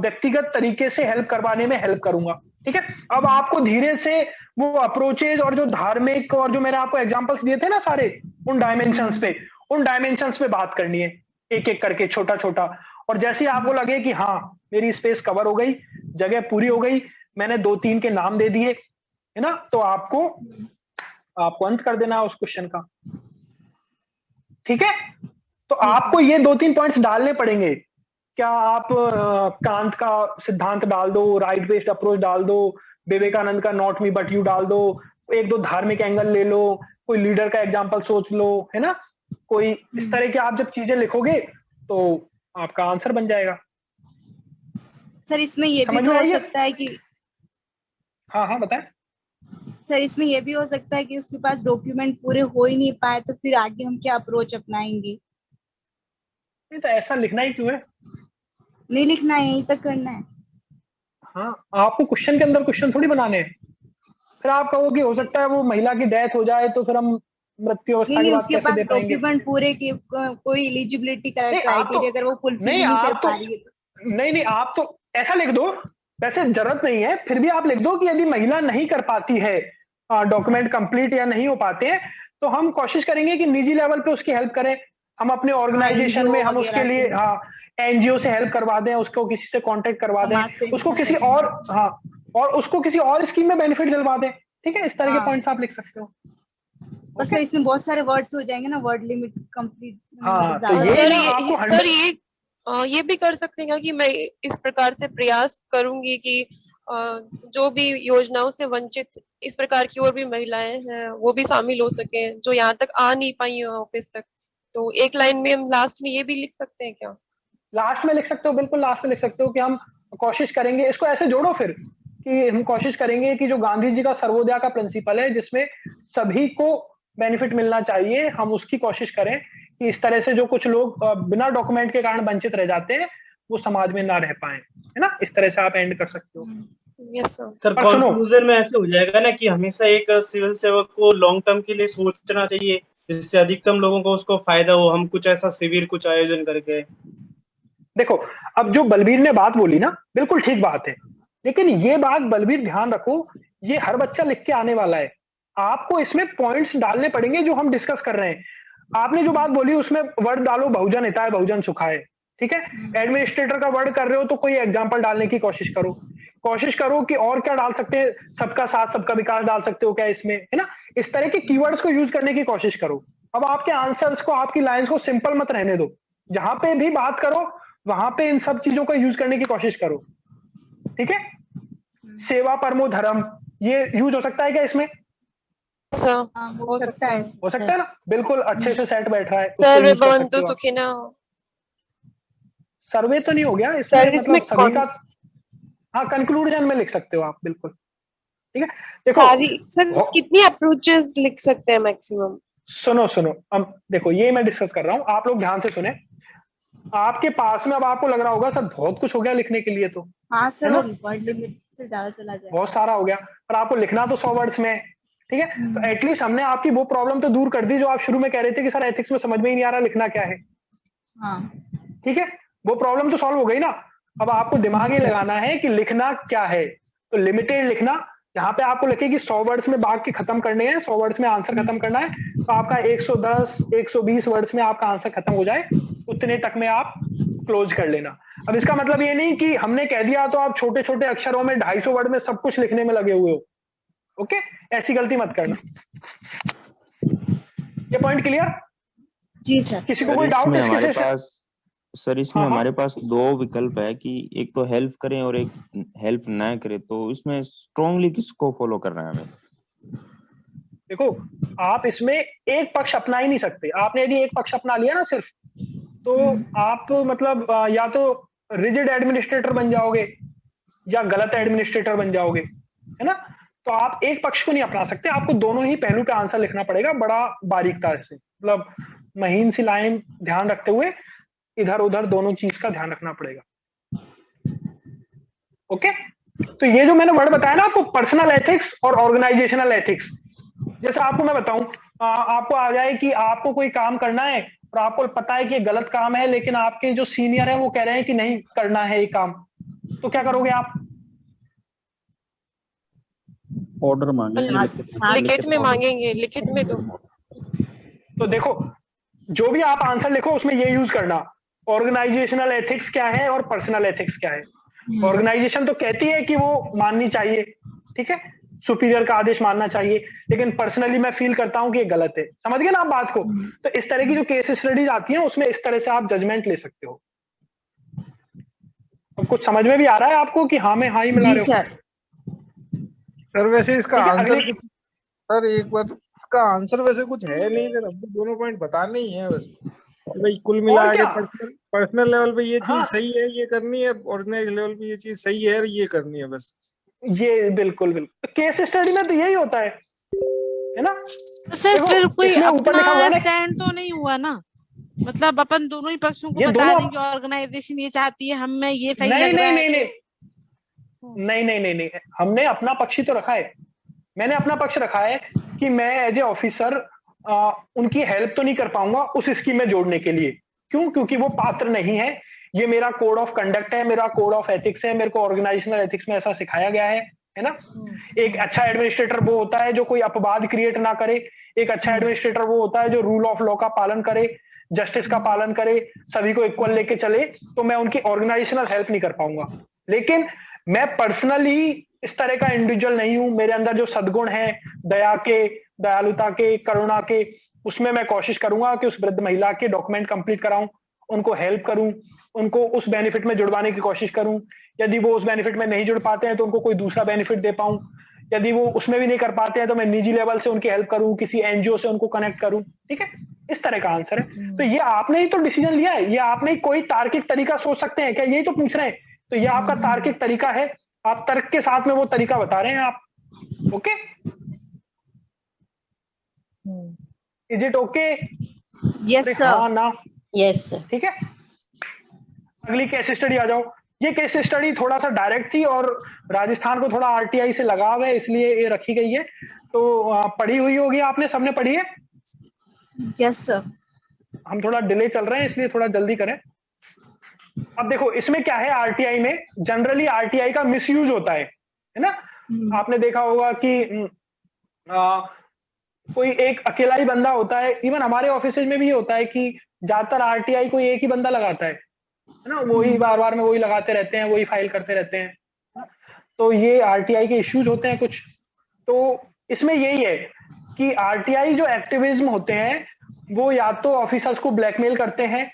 Speaker 1: व्यक्तिगत तरीके से हेल्प करवाने में हेल्प करूंगा, ठीक है। अब आपको धीरे से वो अप्रोचेज और जो धार्मिक और जो मैंने आपको एग्जांपल्स दिए थे ना सारे, उन डायमेंशंस पे बात करनी है, एक एक करके छोटा छोटा। और जैसे ही आपको लगे कि हाँ मेरी स्पेस कवर हो गई, जगह पूरी हो गई, मैंने 2-3 के नाम दे दिए, है ना, तो आपको अंत कर देना है उस क्वेश्चन का। ठीक है, तो आपको ये 2-3 पॉइंट्स डालने पड़ेंगे। क्या आप कांत का सिद्धांत डाल दो, राइट बेस्ड अप्रोच डाल दो, विवेकानंद का नॉट मी बट यू डाल दो, 1-2 धार्मिक एंगल ले लो, कोई लीडर का एग्जांपल सोच लो, है ना, कोई इस तरह की आप जब चीजें लिखोगे तो आपका आंसर बन जाएगा।
Speaker 4: सर इसमें ये भी तो हो सकता है कि,
Speaker 1: हाँ बताएं
Speaker 4: सर इसमें ये भी हो सकता है कि उसके पास डॉक्यूमेंट पूरे हो ही नहीं पाए, तो फिर आगे हम क्या अप्रोच अपनाएंगे?
Speaker 1: नहीं तो ऐसा लिखना ही क्यों है?
Speaker 4: नहीं लिखना है, यहीं तक करना है।
Speaker 1: हाँ, आपको क्वेश्चन के अंदर क्वेश्चन थोड़ी बनाने हैं। फिर आप कहोगे हो सकता है वो महिला की डेथ हो जाए तो फिर हम मृत्यु अवस्था की बात कैसे दे पाएंगे?
Speaker 4: डॉक्यूमेंट पूरे की कोई एलिजिबिलिटी क्राइटेरिया अगर वो फुलफिल नहीं कर पा रही है।
Speaker 1: नहीं आप तो ऐसा लिख दो, वैसे जरूरत नहीं है, फिर भी आप लिख दो कि यदि महिला नहीं कर पाती है डॉक्यूमेंट कंप्लीट या नहीं हो पाते हैं, तो हम कोशिश करेंगे कि निजी लेवल पे उसकी हेल्प करें। हम अपने ऑर्गेनाइजेशन में हम उसके लिए एनजीओ से हेल्प करवा दें, उसको किसी से कांटेक्ट करवा दें, उसको किसी और और उसको किसी और स्कीम में बेनिफिट दिलवा दें। ठीक है, इस तरह के पॉइंट्स आप लिख सकते हो।
Speaker 4: और सर इसमें बहुत सारे वर्ड्स हो जाएंगे ना, वर्ड लिमिट कंप्लीट।
Speaker 12: सर ये भी कर सकते हैं कि मैं इस प्रकार से प्रयास करूंगी कि जो भी योजनाओं से वंचित इस प्रकार की और भी महिलाएं हैं वो भी शामिल हो सके, जो यहाँ तक आ नहीं पाई है ऑफिस तक। तो एक लाइन में हम लास्ट में ये भी लिख सकते हैं क्या?
Speaker 1: लास्ट में लिख सकते हो, बिल्कुल लास्ट में लिख सकते हो कि हम कोशिश करेंगे, इसको ऐसे जोड़ो फिर कि हम कोशिश करेंगे कि जो गांधी जी का सर्वोदय का प्रिंसिपल है जिसमें सभी को बेनिफिट मिलना चाहिए, हम उसकी कोशिश करें कि इस तरह से जो कुछ लोग बिना डॉक्यूमेंट के कारण वंचित रह जाते हैं वो समाज में ना रह पाए, है ना। इस तरह से आप एंड कर सकते हो।
Speaker 12: यस
Speaker 9: सर कंक्लूजन में ऐसे हो जाएगा ना कि हमेशा एक सिविल सेवक को लॉन्ग टर्म के लिए सोचना चाहिए, जिससे अधिकतम लोगों को उसको फायदा हो। हम कुछ ऐसा शिविर कुछ आयोजन करके,
Speaker 1: देखो अब जो बलबीर ने बात बोली ना, बिल्कुल ठीक बात है, लेकिन ये बात बलबीर ध्यान रखो, ये हर बच्चा लिख के आने वाला है। आपको इसमें पॉइंट्स डालने पड़ेंगे जो हम डिस्कस कर रहे हैं। आपने जो बात बोली उसमें वर्ड डालो बहुजन हिताय बहुजन सुखाय, ठीक है। एडमिनिस्ट्रेटर का वर्ड कर रहे हो तो कोई एग्जांपल डालने की कोशिश करो कि और क्या डाल सकते हैं, सबका साथ सबका विकास डाल सकते हो क्या इसमें, है ना। इस तरह के कीवर्ड्स को यूज करने की कोशिश करो। अब आपके आंसर्स को, आपकी लाइंस को सिंपल मत रहने दो, जहां पे भी बात करो वहां पे इन सब चीजों का यूज करने की कोशिश करो, ठीक है। सेवा परमो धर्म, ये यूज हो सकता है क्या इसमें?
Speaker 4: हो सकता है
Speaker 1: ना, बिल्कुल अच्छे से सेट बैठ रहा है।
Speaker 12: सर्वे भवन्तु सुखिनः,
Speaker 1: सर्वे तो नहीं हो गया इसमें, मतलब सभी का, हाँ कंक्लूजन में लिख सकते हो आप, बिल्कुल ठीक है। देखो
Speaker 12: सर कितनी अप्रोचेस लिख सकते हैं मैक्सिमम?
Speaker 1: सुनो अब देखो ये मैं डिस्कस कर रहा हूँ, आप लोग ध्यान से सुने। आपके पास में अब आपको लग रहा होगा सर बहुत कुछ हो गया लिखने के लिए, तो
Speaker 4: हाँ सर वर्ड लिमिट से ज्यादा चला जाए,
Speaker 1: बहुत सारा हो गया, पर आपको लिखना तो 100 वर्ड्स में, ठीक है। तो एटलीस्ट हमने आपकी वो प्रॉब्लम तो दूर कर दी जो आप शुरू में कह रहे थे कि सर एथिक्स में समझ में ही नहीं आ रहा लिखना क्या है, ठीक है। वो प्रॉब्लम तो सॉल्व हो गई ना। अब आपको दिमाग ही लगाना है कि लिखना क्या है। तो लिमिटेड लिखना, जहां पे आपको लिखे कि 100 वर्ड्स में बाकी खत्म करने हैं, 100 वर्ड्स में आंसर खत्म करना है, तो आपका 110-120 वर्ड्स में आपका आंसर खत्म हो जाए, उतने तक में आप क्लोज कर लेना। अब इसका मतलब ये नहीं कि हमने कह दिया तो आप छोटे छोटे अक्षरों में 250 वर्ड में सब कुछ लिखने में लगे हुए हो, ओके, ऐसी गलती मत करना। ये पॉइंट क्लियर?
Speaker 4: जी सर।
Speaker 1: किसी को कोई डाउट
Speaker 13: हमारे पास सर इसमें हमारे पास 2 विकल्प है कि एक तो हेल्प करें और एक हेल्प ना करें, तो इसमें स्ट्रांगली किसको फॉलो करना है हमें?
Speaker 1: देखो आप इसमें एक पक्ष अपना ही नहीं सकते। आपने यदि एक पक्ष अपना लिया ना सिर्फ, तो आप मतलब या तो रिजिड एडमिनिस्ट्रेटर बन जाओगे या गलत एडमिनिस्ट्रेटर बन जाओगे, है ना। तो आप एक पक्ष को नहीं अपना सकते, आपको दोनों ही पहलू पे आंसर लिखना पड़ेगा बड़ा बारीकता से, मतलब महीन सी लाइन ध्यान रखते हुए इधर उधर दोनों चीज का ध्यान रखना पड़ेगा, ओके। तो ये जो मैंने वर्ड बताया ना आपको, पर्सनल एथिक्स और ऑर्गेनाइजेशनल एथिक्स, जैसे आपको मैं बताऊं, आपको आ जाए कि आपको कोई काम करना है और आपको पता है कि गलत काम है, लेकिन आपके जो सीनियर है वो कह रहे हैं कि नहीं करना है ये काम, तो क्या करोगे आप?
Speaker 7: ऑर्डर मांगेंगे,
Speaker 12: लिखित में मांगेंगे, लिखित में
Speaker 1: तो देखो जो भी आप आंसर लिखो उसमें ये यूज करना, ऑर्गेनाइजेशनल एथिक्स क्या है और पर्सनल एथिक्स क्या है। ऑर्गेनाइजेशन तो कहती है कि वो माननी चाहिए, ठीक है, सुपीरियर का आदेश मानना चाहिए, लेकिन पर्सनली मैं फील करता हूं कि ये गलत है। समझ गए ना आप बात को? तो इस तरह की जो केस स्टडीज आती हैं उसमें इस तरह से आप जजमेंट ले सकते हो। अब कुछ समझ में भी आ रहा है आपको कि हाँ में हाँ ही मिला रहे हो?
Speaker 14: सर वैसे इसका
Speaker 1: ठीक है,
Speaker 14: आंसर
Speaker 1: अगली
Speaker 14: सर एक बार इसका आंसर वैसे कुछ है नहीं सर, अब दोनों पॉइंट बताने ही है बस भाई। कुल मिला
Speaker 1: और
Speaker 14: के
Speaker 1: क्या?
Speaker 14: पर्सनल लेवल पे ये
Speaker 1: हाँ।
Speaker 14: चीज सही है, ये करनी है, ऑर्गेनाइज लेवल पे ये चीज सही है, ये करनी है बस।
Speaker 1: ये बिल्कुल बिल्कुल केस स्टडी में तो यही होता है ना?
Speaker 11: तो सर
Speaker 1: देखो,
Speaker 11: फिर कोई
Speaker 1: इसमें ऊपर लिखा हुआ
Speaker 11: अपना
Speaker 1: है ना,
Speaker 11: स्टैंड तो नहीं हुआ ना, मतलब अपन दोनों ही पक्षों को
Speaker 1: ये
Speaker 11: बता
Speaker 1: दोनों
Speaker 11: दें कि ऑर्गेनाइजेशन ये चाहती है, हमें ये सही
Speaker 1: नहीं
Speaker 11: लग रहा
Speaker 1: नहीं
Speaker 11: है।
Speaker 1: नहीं नहीं नहीं नहीं नहीं नहीं, हमने अपना पक्ष ही तो रखा है। मैंने अपना पक्ष रखा है कि मैं एज ए ऑफिसर उनकी हेल्प तो नहीं कर पाऊंगा उस स्कीम में जोड़ने के लिए। क्यों? क्योंकि वो पात्र नहीं है। ये मेरा कोड ऑफ कंडक्ट है, मेरा कोड ऑफ एथिक्स है, मेरे को ऑर्गेनाइजेशनल एथिक्स में ऐसा सिखाया गया है ना? एक अच्छा एडमिनिस्ट्रेटर वो होता है जो कोई अपवाद क्रिएट ना करे। एक अच्छा एडमिनिस्ट्रेटर वो होता है जो रूल ऑफ लॉ का पालन करे, जस्टिस का पालन करे, सभी को इक्वल लेके चले। तो मैं उनकी ऑर्गेनाइजेशनल हेल्प नहीं कर पाऊंगा, लेकिन मैं पर्सनली इस तरह का इंडिविजुअल नहीं हूं। मेरे अंदर जो सद्गुण है, दया के, दयालुता के, करुणा के, उसमें मैं कोशिश करूंगा कि उस वृद्ध महिला के डॉक्यूमेंट कंप्लीट कराऊं, उनको हेल्प करूं, उनको उस बेनिफिट में जुड़वाने की कोशिश करूं। यदि वो उस बेनिफिट में नहीं जुड़ पाते हैं तो उनको कोई दूसरा बेनिफिट दे पाऊं। यदि वो उसमें भी नहीं कर पाते हैं तो मैं निजी लेवल से उनकी हेल्प करूं, किसी एनजीओ से उनको कनेक्ट करूं। ठीक है, इस तरह का आंसर है। तो ये आपने ही तो डिसीजन लिया है, ये आपने ही कोई तार्किक तरीका सोच सकते हैं क्या? यही तो पूछ रहे हैं। तो ये आपका तार्किक तरीका है, आप तर्क के साथ में वो तरीका बता रहे हैं आप। Okay, is it okay?
Speaker 4: Yes sir.
Speaker 1: हाँ ना?
Speaker 3: यस।
Speaker 1: ठीक है, अगली केस स्टडी आ जाओ। ये केस स्टडी थोड़ा सा डायरेक्ट थी और राजस्थान को थोड़ा आरटीआई से लगाव है, इसलिए ये रखी गई है। तो पढ़ी हुई होगी आपने, सबने पढ़ी है?
Speaker 4: Yes sir.
Speaker 1: हम थोड़ा डिले चल रहे हैं इसलिए थोड़ा जल्दी करें। अब देखो इसमें क्या है, आरटीआई में जनरली आरटीआई का मिसयूज होता है ना? आपने देखा होगा कि कोई एक अकेला ही बंदा होता है। इवन हमारे ऑफिस में भी ये होता है कि ज्यादातर आरटीआई कोई एक ही बंदा लगाता है ना? वही बार बार में वही लगाते रहते हैं, वही फाइल करते रहते हैं। तो ये आरटीआई के इश्यूज होते हैं कुछ। तो इसमें यही है कि आरटीआई जो एक्टिविज्म होते हैं वो या तो ऑफिसर्स को ब्लैकमेल करते हैं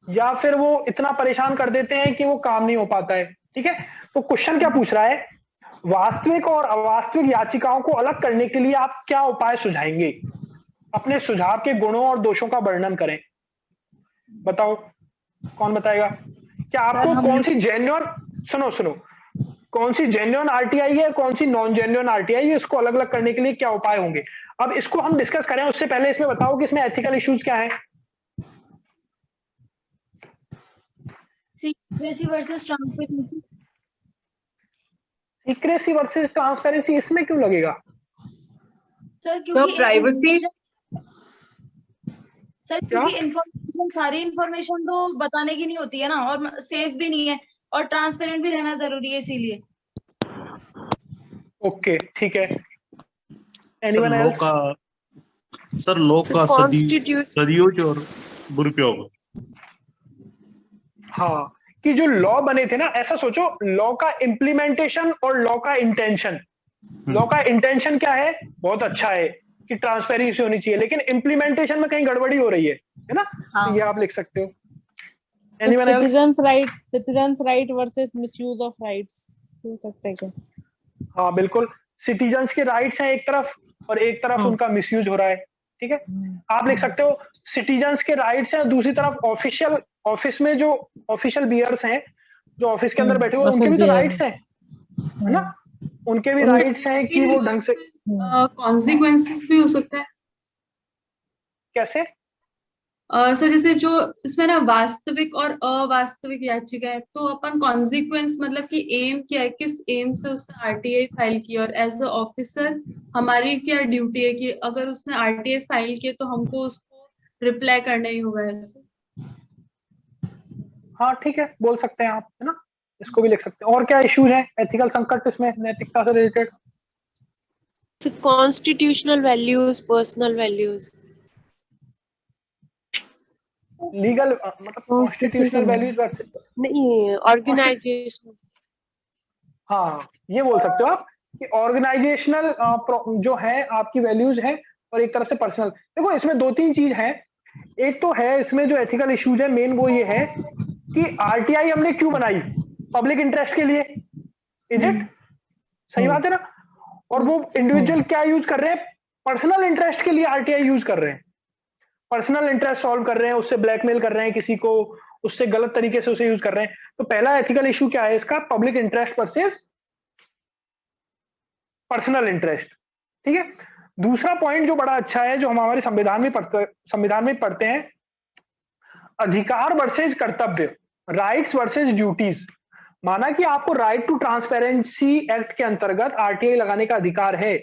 Speaker 1: या फिर वो इतना परेशान कर देते हैं कि वो काम नहीं हो पाता है। ठीक है, तो क्वेश्चन क्या पूछ रहा है, वास्तविक और अवास्तविक याचिकाओं को अलग करने के लिए आप क्या उपाय सुझाएंगे? अपने सुझाव के गुणों और दोषों का वर्णन करें। बताओ, कौन बताएगा? क्या आपको कौन सी जेन्युइन, सुनो कौन सी जेन्युइन आरटीआई है, कौन सी नॉन जेन्युइन आरटीआई है, इसको अलग अलग करने के लिए क्या उपाय होंगे? अब इसको हम डिस्कस करें उससे पहले इसमें बताओ कि इसमें एथिकल इश्यूज क्या है?
Speaker 8: Secrecy versus transparency.
Speaker 1: Secrecy versus transparency इसमें क्यों लगेगा
Speaker 8: सर? क्योंकि
Speaker 15: प्राइवेसी,
Speaker 8: सर क्योंकि इंफॉर्मेशन, सारी इंफॉर्मेशन तो बताने की नहीं होती है ना, और सेफ भी नहीं है, और ट्रांसपेरेंट भी रहना जरूरी है इसीलिए।
Speaker 1: ओके, ठीक है।
Speaker 10: सर लॉ का सदुपयोग और दुरुपयोग।
Speaker 1: हाँ, कि जो लॉ बने थे ना, ऐसा सोचो, लॉ का इम्प्लीमेंटेशन और लॉ का इंटेंशन। लॉ का इंटेंशन क्या है? बहुत अच्छा है कि ट्रांसपेरेंसी होनी चाहिए, लेकिन इम्प्लीमेंटेशन में कहीं गड़बड़ी हो रही है ना?
Speaker 4: हाँ।
Speaker 1: तो ये आप लिख सकते हो।
Speaker 11: Citizens right versus misuse of rights हो सकता है क्या?
Speaker 1: हाँ बिल्कुल, सिटीजन्स के राइट्स हैं एक तरफ और एक तरफ उनका मिसयूज हो रहा है। ठीक है, आप लिख सकते हो सिटीजन्स के राइट्स हैं, दूसरी तरफ ऑफिस में जो ऑफिशियल बियर्स हैं, जो ऑफिस के अंदर बैठे हुए, उनके भी तो राइट्स हैं, है ना? उनके भी राइट्स हैं कि वो ढंग से।
Speaker 16: कॉन्सिक्वेंसेस भी हो सकता है।
Speaker 1: कैसे?
Speaker 16: सर जैसे जो इसमें ना वास्तविक और अवास्तविक याचिका है, तो अपन कॉन्सिक्वेंस मतलब कि एम क्या है, किस एम से उसने आरटीआई फाइल की, और एज अ ऑफिसर हमारी क्या ड्यूटी है कि अगर उसने आरटीआई फाइल किया तो हमको उसको रिप्लाई करना ही होगा ऐसे।
Speaker 1: हाँ ठीक है, बोल सकते हैं आप, है ना? इसको भी लिख सकते हैं। और क्या इश्यूज हैं एथिकल संकट इसमें, नैतिकता से related?
Speaker 12: Constitutional values, personal values,
Speaker 1: legal मतलब कॉन्स्टिट्यूशनल वैल्यूज
Speaker 12: नहीं ऑर्गेनाइजेशन।
Speaker 1: हाँ, ये बोल सकते हो आप कि ऑर्गेनाइजेशनल जो है आपकी वैल्यूज है, और एक तरह से पर्सनल। देखो इसमें 2-3 चीज है। एक तो है इसमें जो एथिकल इश्यूज है, मेन वो ये है कि आरटीआई हमने क्यों बनाई, पब्लिक इंटरेस्ट के लिए, इज इट? सही बात है ना? और वो इंडिविजुअल क्या यूज कर रहे हैं, पर्सनल इंटरेस्ट के लिए आरटीआई यूज कर रहे हैं, पर्सनल इंटरेस्ट सॉल्व कर रहे हैं, उससे ब्लैकमेल कर रहे हैं किसी को, उससे गलत तरीके से उसे यूज कर रहे हैं। तो पहला एथिकल इशू क्या है इसका, public interest versus personal interest. ठीक है। दूसरा पॉइंट जो बड़ा अच्छा है, जो हम हमारे संविधान में पढ़ते हैं, अधिकार वर्सेस कर्तव्य, राइट्स वर्सेस ड्यूटीज। माना कि आपको राइट टू ट्रांसपेरेंसी एक्ट के अंतर्गत आरटीआई लगाने का अधिकार है,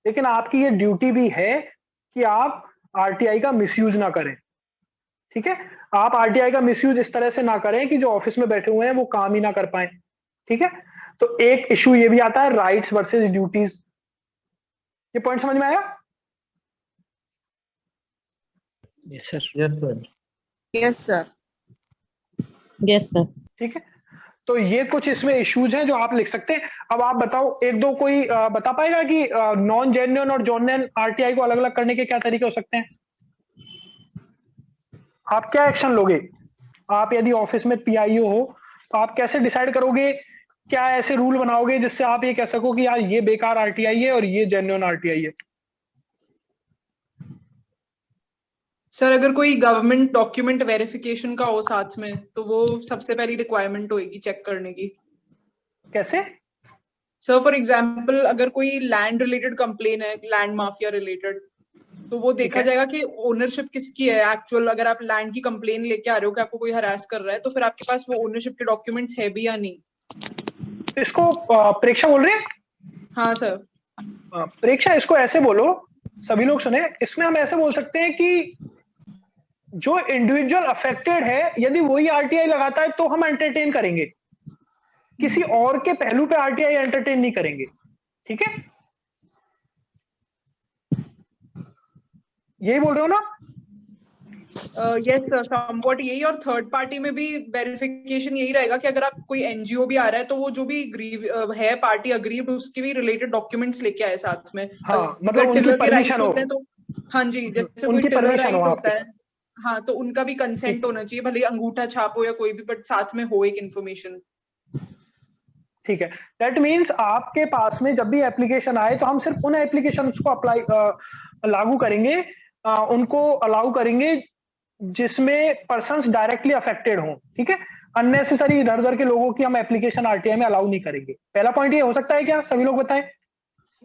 Speaker 1: लेकिन आपकी ये ड्यूटी भी है कि आप आरटीआई का मिसयूज ना करें। ठीक है, आप आरटीआई का मिसयूज इस तरह से ना करें कि जो ऑफिस में बैठे हुए हैं वो काम ही ना कर पाए। ठीक है, तो एक इशू ये भी आता है, राइट्स वर्सेस ड्यूटीज। ये पॉइंट समझ में आया?
Speaker 15: Yes sir.
Speaker 2: Yes sir.
Speaker 3: Yes sir.
Speaker 1: ठीक है, तो ये कुछ इसमें इश्यूज हैं जो आप लिख सकते हैं। अब आप बताओ, एक दो कोई बता पाएगा कि नॉन जेन्युइन और जेन्युइन आरटीआई को अलग अलग करने के क्या तरीके हो सकते हैं? आप क्या एक्शन लोगे? आप यदि ऑफिस में पीआईओ हो तो आप कैसे डिसाइड करोगे, क्या ऐसे रूल बनाओगे जिससे आप ये कह सको कि यार ये बेकार आरटीआई है और ये जेन्युइन आरटीआई है?
Speaker 17: सर अगर कोई गवर्नमेंट डॉक्यूमेंट वेरिफिकेशन का हो साथ में, तो वो सबसे पहली रिक्वायरमेंट होगी चेक करने की।
Speaker 1: कैसे?
Speaker 17: सर फॉर एग्जांपल अगर कोई लैंड रिलेटेड कंप्लेन है, लैंड माफिया रिलेटेड, तो वो देखा जाएगा कि ओनरशिप किसकी है एक्चुअल। अगर आप लैंड की कंप्लेन लेके आ रहे हो कि आपको कोई हरास कर रहा है, तो फिर आपके पास वो ओनरशिप के डॉक्यूमेंट्स है भी या नहीं।
Speaker 1: इसको प्रेक्षा बोल रहे हैं?
Speaker 17: हाँ सर।
Speaker 1: प्रेक्षा, इसको ऐसे बोलो, सभी लोग सुने, इसमें हम ऐसे बोल सकते हैं कि जो इंडिविजुअल अफेक्टेड है, यदि वही आरटीआई लगाता है तो हम एंटरटेन करेंगे, किसी और के पहलू पे आरटीआई एंटरटेन नहीं करेंगे। ठीक है, यही बोल रहे हो ना?
Speaker 17: यस सर, समवॉट यही। और थर्ड पार्टी में भी वेरिफिकेशन यही रहेगा कि अगर आप कोई एनजीओ भी आ रहा है तो वो जो भी है पार्टी अग्रीड, उसके भी रिलेटेड डॉक्यूमेंट्स लेके आए साथ में।
Speaker 1: हाँ, मतलब उनकी परमिशन हो।
Speaker 17: तो हाँ जी, जैसे
Speaker 1: उनकी
Speaker 17: कोई टिलर
Speaker 1: परमिशन
Speaker 17: राइट
Speaker 1: हो
Speaker 17: होता है, हाँ, तो उनका भी कंसेंट होना चाहिए, भले अंगूठा छाप हो या कोई भी, बट साथ में हो एक इन्फॉर्मेशन।
Speaker 1: ठीक है, दैट मीन्स आपके पास में जब भी एप्लीकेशन आए तो हम सिर्फ उन एप्लीकेशन को अप्लाई लागू करेंगे, उनको अलाउ करेंगे जिसमें पर्सन्स डायरेक्टली अफेक्टेड हों। ठीक है, अननेसेसरी इधर उधर के लोगों की हम एप्लीकेशन आरटीआई में अलाउ नहीं करेंगे। पहला पॉइंट ये हो सकता है क्या? सभी लोग बताएं।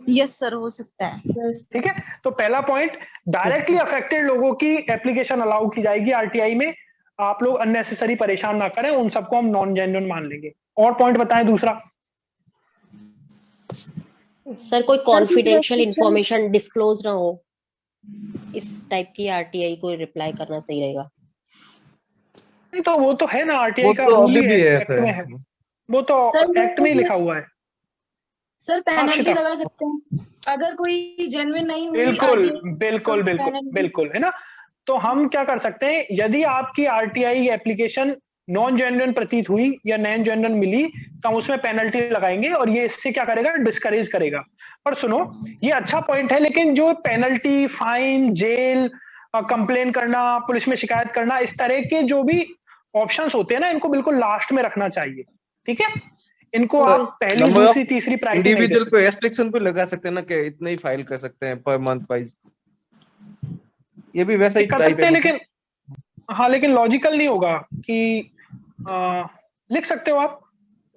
Speaker 4: यस सर, हो सकता है।
Speaker 1: ठीक है, तो पहला पॉइंट, डायरेक्टली अफेक्टेड लोगों की एप्लीकेशन अलाउ की जाएगी आरटीआई में। आप लोग अननेसेसरी परेशान ना करें, उन सबको हम नॉन जेन्युइन मान लेंगे। और पॉइंट बताएं दूसरा।
Speaker 3: सर कोई कॉन्फिडेंशियल इंफॉर्मेशन डिस्क्लोज ना हो, इस टाइप की आरटीआई को रिप्लाई करना सही रहेगा।
Speaker 1: नहीं तो वो तो है ना, आरटीआई का रूल ही है, एक्ट में है, वो तो एक्ट में ही लिखा हुआ है।
Speaker 8: सर पेनल्टी लगा सकते हैं अगर कोई जेन्युइन नहीं हुई।
Speaker 1: बिल्कुल बिल्कुल बिल्कुल बिल्कुल, है ना। तो हम क्या कर सकते हैं, यदि आपकी आरटीआई एप्लीकेशन नॉन जेन्युइन प्रतीत हुई या नॉन जेन्युइन मिली तो हम उसमें पेनल्टी लगाएंगे, और ये इससे क्या करेगा, डिस्करेज करेगा। पर सुनो, ये अच्छा पॉइंट है, लेकिन जो पेनल्टी, फाइन, जेल, कंप्लेन करना, पुलिस में शिकायत करना, इस तरह के जो भी ऑप्शंस होते हैं ना, इनको बिल्कुल लास्ट में रखना चाहिए। ठीक है, इनको आप पहली, दूसरी, तीसरी प्रायोरिटी
Speaker 15: इंडिविजुअल पे रेस्ट्रिक्शन पे लगा सकते हैं ना, कि इतने ही फाइल कर सकते हैं पर मंथ वाइज। ये भी वैसा ही
Speaker 1: कर सकते हैं, लेकिन हाँ, लेकिन लॉजिकल नहीं होगा कि लिख सकते हो आप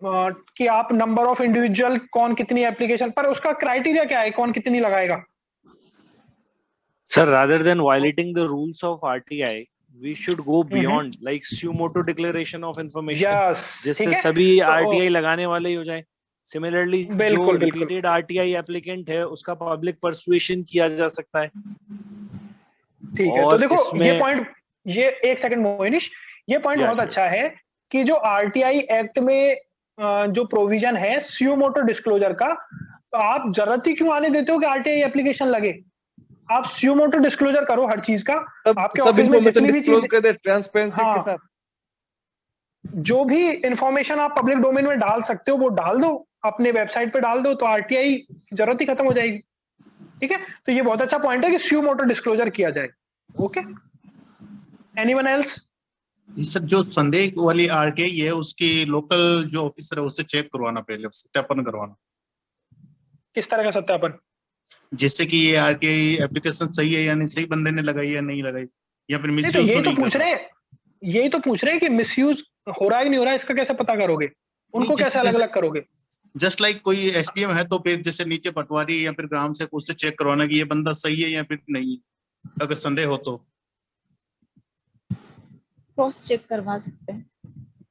Speaker 1: कि आप नंबर ऑफ इंडिविजुअल, कौन कितनी एप्लीकेशन, पर उसका क्राइटेरिया क्या है, कौन कितनी लगाएगा?
Speaker 18: Sir, rather than violating the rules of RTI, we should go beyond, like suo motu declaration of information, जिससे सभी RTI लगाने वाले ही हो जाए। Similarly, जो repeated RTI applicant है, उसका public persuasion किया जा सकता है।
Speaker 1: ठीक है, तो देखो ये पॉइंट, ये एक सेकंड मोहिनीश, ये पॉइंट बहुत अच्छा है कि जो आरटीआई एक्ट में जो प्रोविजन है सुयो मोटो डिस्क्लोजर का, तो आप जरूरत ही क्यों आने देते हो कि आरटीआई एप्लीकेशन लगे? आप सुमोटो डिस्क्लोजर करो हर चीज का, आपके ऑफिस में जितनी भी चीज
Speaker 15: कर दे ट्रांसपेरेंसी के साथ,
Speaker 1: जो भी इंफॉर्मेशन आप पब्लिक डोमेन में डाल सकते हो वो डाल दो, अपने वेबसाइट पे डाल दो, तो आरटीआई जरूरत ही खत्म हो जाएगी। ठीक है, तो ये बहुत अच्छा पॉइंट है कि सुमोटो डिस्क्लोजर किया जाए। Okay, anyone else?
Speaker 10: सर जो संदेह वाली आरटीआई है उसकी लोकल जो ऑफिसर है उससे चेक करवाना, पहले सत्यापन करवाना।
Speaker 1: किस तरह का सत्यापन?
Speaker 10: जैसे कि ये आरटीआई एप्लीकेशन सही है या नहीं, सही बंदे ने लगाई या नहीं लगाई, या फिर मिसयूज तो
Speaker 1: यही तो पूछ रहे हैं, यही तो पूछ रहे हैं कि मिसयूज हो रहा है कि नहीं हो रहा है, इसका कैसे पता करोगे? उनको कैसे अलग अलग करोगे?
Speaker 10: जस्ट लाइक कोई एसडीएम है तो फिर जैसे नीचे पटवारी या फिर ग्राम से उससे चेक करवाना कि ये बंदा सही है या फिर नहीं, अगर संदेह हो तो
Speaker 4: क्रॉस चेक करवा सकते हैं।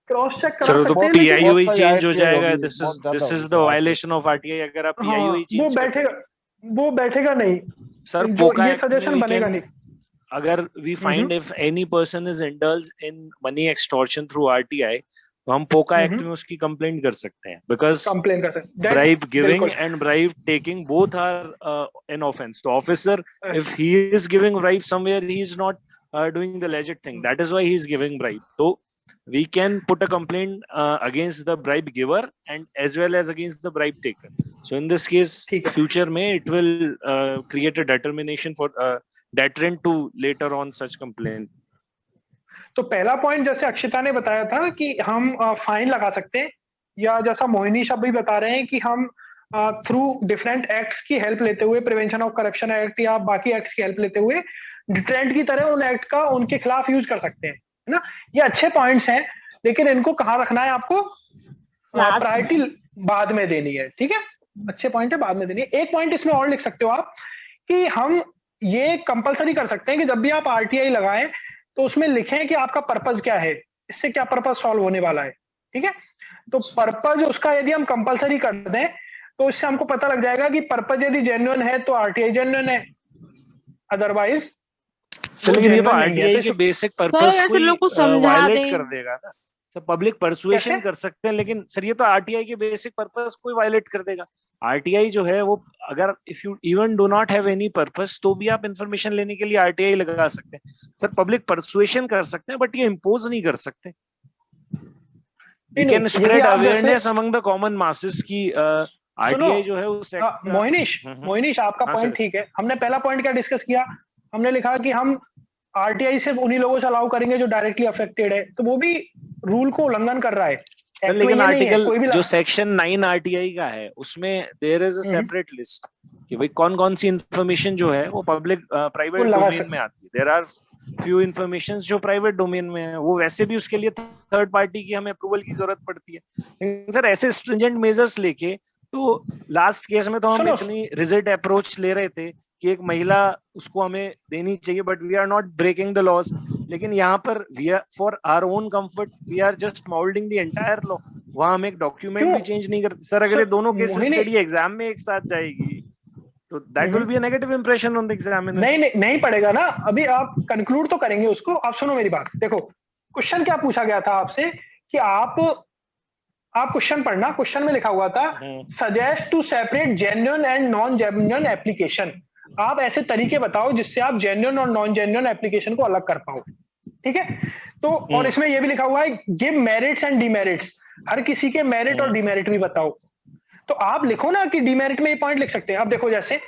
Speaker 1: क्रॉस चेक करा
Speaker 18: सर, तो
Speaker 1: सकते हैं,
Speaker 18: पीआईओ
Speaker 1: लेकिन
Speaker 18: चेंज हो जाएगा। This is the violation of RTI. अगर आप पीआईओ चेंज
Speaker 1: वो बैठेगा नहीं
Speaker 18: सर,
Speaker 1: जो
Speaker 18: पोका
Speaker 1: ये
Speaker 18: एक्ट में
Speaker 1: सजेशन
Speaker 18: we
Speaker 1: बनेगा
Speaker 18: can,
Speaker 1: नहीं।
Speaker 18: अगर we find if any person is indulge in money extortion through RTI, तो हम पोका एक्ट में उसकी कंप्लेंट कर सकते हैं, बिकॉज
Speaker 1: कंप्लेन कर सकते हैं।
Speaker 18: bribe giving and bribe taking both are an offense. So officer, if he is giving bribe somewhere, he is not doing the legit thing. That is why he is giving bribe. So we can put a complaint against the bribe giver and as well as against the bribe taker. So in this case, future may it will create a determination for deterrent to later on such complaint.
Speaker 1: तो पहला पॉइंट जैसे अक्षिता ने बताया था कि हम फाइन लगा सकते हैं, या जैसा मोहिनी शब्द भी बता रहे हैं कि हम थ्रू डिफरेंट एक्ट्स की हेल्प लेते हुए, प्रिवेंशन ऑफ करप्शन एक्ट या बाकी एक्ट्स की हेल्प लेते हुए डिटरेंट की तरह उन एक्ट का उनके खिलाफ यूज कर सकते हैं, है ना। ये अच्छे पॉइंट्स हैं, लेकिन इनको कहाँ रखना है आपको? प्रायोरिटी बाद में देनी है। ठीक है, अच्छे पॉइंट है, बाद में देनी है। एक पॉइंट इसमें और लिख सकते हो आप कि हम ये कंपलसरी कर सकते हैं कि जब भी आप आरटीआई लगाएं तो उसमें लिखें कि आपका पर्पस क्या है, इससे क्या पर्पस सॉल्व होने वाला है। ठीक है, तो पर्पस उसका यदि हम कंपलसरी कर दें तो इससे हमको पता लग जाएगा कि पर्पस यदि जेन्युइन है तो आरटीआई जेन्युइन है, अदरवाइज
Speaker 18: लेकिन ये तो आरटीआई के बेसिक पर्पस को वायलेट कर देगा ना सर। पब्लिक परसुएशन कर सकते हैं, लेकिन सर ये तो आरटीआई के बेसिक पर्पस को वायलेट कर देगा। आरटीआई जो है वो, अगर if you even do not have any purpose, तो भी आप इंफॉर्मेशन लेने के लिए आरटीआई लगा सकते हैं। सर पब्लिक परसुएशन कर सकते हैं, बट ये इम्पोज नहीं कर सकते। We can spread awareness among the common masses की आरटीआई जो है उस
Speaker 1: मोहिनीश आपका पॉइंट ठीक है। हमने पहला पॉइंट क्या डिस्कस किया? हमने लिखा कि हम आरटीआई सिर्फ उन्हीं लोगों से अलाउ करेंगे जो डायरेक्टली अफेक्टेड है, तो वो भी रूल को उल्लंघन कर रहा है।
Speaker 18: सर लेकिन आर्टिकल जो सेक्शन 9 आरटीआई का है उसमें there is a separate list कि भाई कौन कौन सी इंफॉर्मेशन जो है वो पब्लिक प्राइवेट डोमेन में आती है। देयर आर फ्यू इंफॉर्मेशन जो प्राइवेट डोमेन में है, वो वैसे भी उसके लिए थर्ड पार्टी की हमें अप्रूवल की जरूरत पड़ती है। लेकिन सर ऐसे स्ट्रिंजेंट मेजर्स लेके, तो लास्ट केस में तो हम इतनी रिजिड अप्रोच ले रहे थे कि एक महिला उसको हमें देनी चाहिए, but we are not breaking the laws. लेकिन यहाँ पर we are for our own comfort we are just moulding the entire law. वहां हम एक डॉक्यूमेंट भी चेंज नहीं करते। सर अगर ये दोनों केसेस स्टडी एग्जाम में एक साथ जाएगी तो that will be a negative impression on the examiner.
Speaker 1: नहीं पड़ेगा ना। अभी आप कंक्लूड तो करेंगे उसको। आप सुनो मेरी बात, देखो क्वेश्चन क्या पूछा गया था आपसे कि आप क्वेश्चन पढ़ना। क्वेश्चन में लिखा हुआ था suggest to separate genuine and non genuine application. आप ऐसे तरीके बताओ जिससे आप जेन्युइन और नॉन जेन्युइन एप्लीकेशन को अलग कर पाओ। ठीक है, तो और इसमें यह भी लिखा हुआ है गिव मेरिट्स एंड डिमेरिट्स। हर किसी के मेरिट और डिमेरिट भी बताओ। तो आप लिखो ना कि डिमेरिट में ये पॉइंट लिख सकते हैं। अब देखो जैसे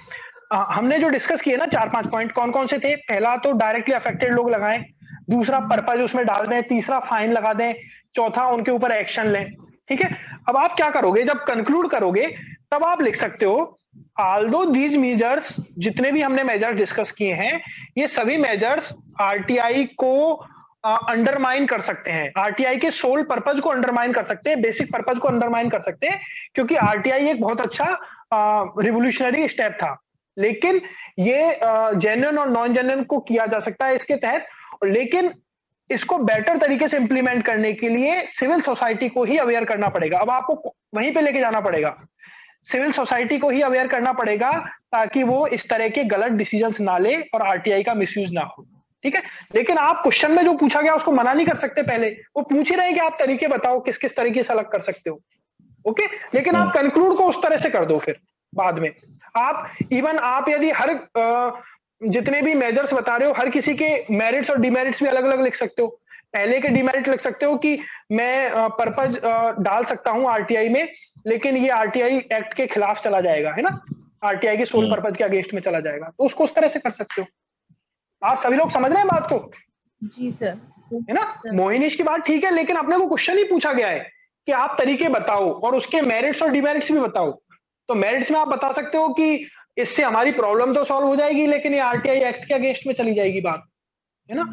Speaker 1: हमने जो डिस्कस किए ना 4-5 पॉइंट, कौन कौन से थे? पहला तो डायरेक्टली अफेक्टेड लोग लगाएं, दूसरा पर्पज उसमें डाल दें, तीसरा फाइन लगा दें, चौथा उनके ऊपर एक्शन लें। ठीक है, अब आप क्या करोगे जब कंक्लूड करोगे तब आप लिख सकते हो ऑल्दो दीज मेजर्स, जितने भी हमने मेजर्स डिस्कस किए हैं ये सभी मेजर्स आरटीआई को अंडरमाइन कर सकते हैं, आरटीआई के सोल पर्पज को अंडरमाइन कर सकते हैं, बेसिक पर्पज को अंडरमाइन कर सकते हैं, क्योंकि आरटीआई एक बहुत अच्छा रिवोल्यूशनरी स्टेप था। लेकिन ये जेन्युइन और नॉन जेन्युइन को किया जा सकता है इसके तहत, लेकिन इसको बेटर तरीके से इंप्लीमेंट करने के लिए सिविल सोसाइटी को ही अवेयर करना पड़ेगा। अब आपको वहीं पे लेके जाना पड़ेगा, सिविल सोसाइटी को ही अवेयर करना पड़ेगा ताकि वो इस तरह के गलत डिसीजंस ना ले और आरटीआई का मिसयूज ना हो। ठीक है, लेकिन आप क्वेश्चन में जो पूछा गया उसको मना नहीं कर सकते। पहले वो पूछ ही रहे हैं कि आप तरीके बताओ किस किस तरीके से अलग कर सकते हो। ओके, लेकिन आप कंक्लूड को उस तरह से कर दो फिर। बाद में। आप इवन आप यदि हर जितने भी मेजर्स बता रहे हो, हर किसी के मेरिट्स और डिमेरिट्स भी अलग अलग लिख सकते हो। पहले के डिमेरिट लिख सकते हो कि मैं पर्पज डाल सकता हूं आरटीआई में, लेकिन ये आरटीआई एक्ट के खिलाफ चला जाएगा, है ना, आरटीआई के सोल पर्पज के अगेंस्ट में चला जाएगा, तो उसको उस तरह से कर सकते हो। आप सभी लोग समझ रहे हैं बात को?
Speaker 4: जी सर।
Speaker 1: है ना, मोहिनीश की बात ठीक है, लेकिन अपने को क्वेश्चन ही पूछा गया है कि आप तरीके बताओ और उसके मेरिट्स और डिमेरिट्स भी बताओ। तो मेरिट्स में आप बता सकते हो कि इससे हमारी प्रॉब्लम तो सॉल्व हो जाएगी, लेकिन ये आरटीआई एक्ट के अगेंस्ट में चली जाएगी बात, है ना।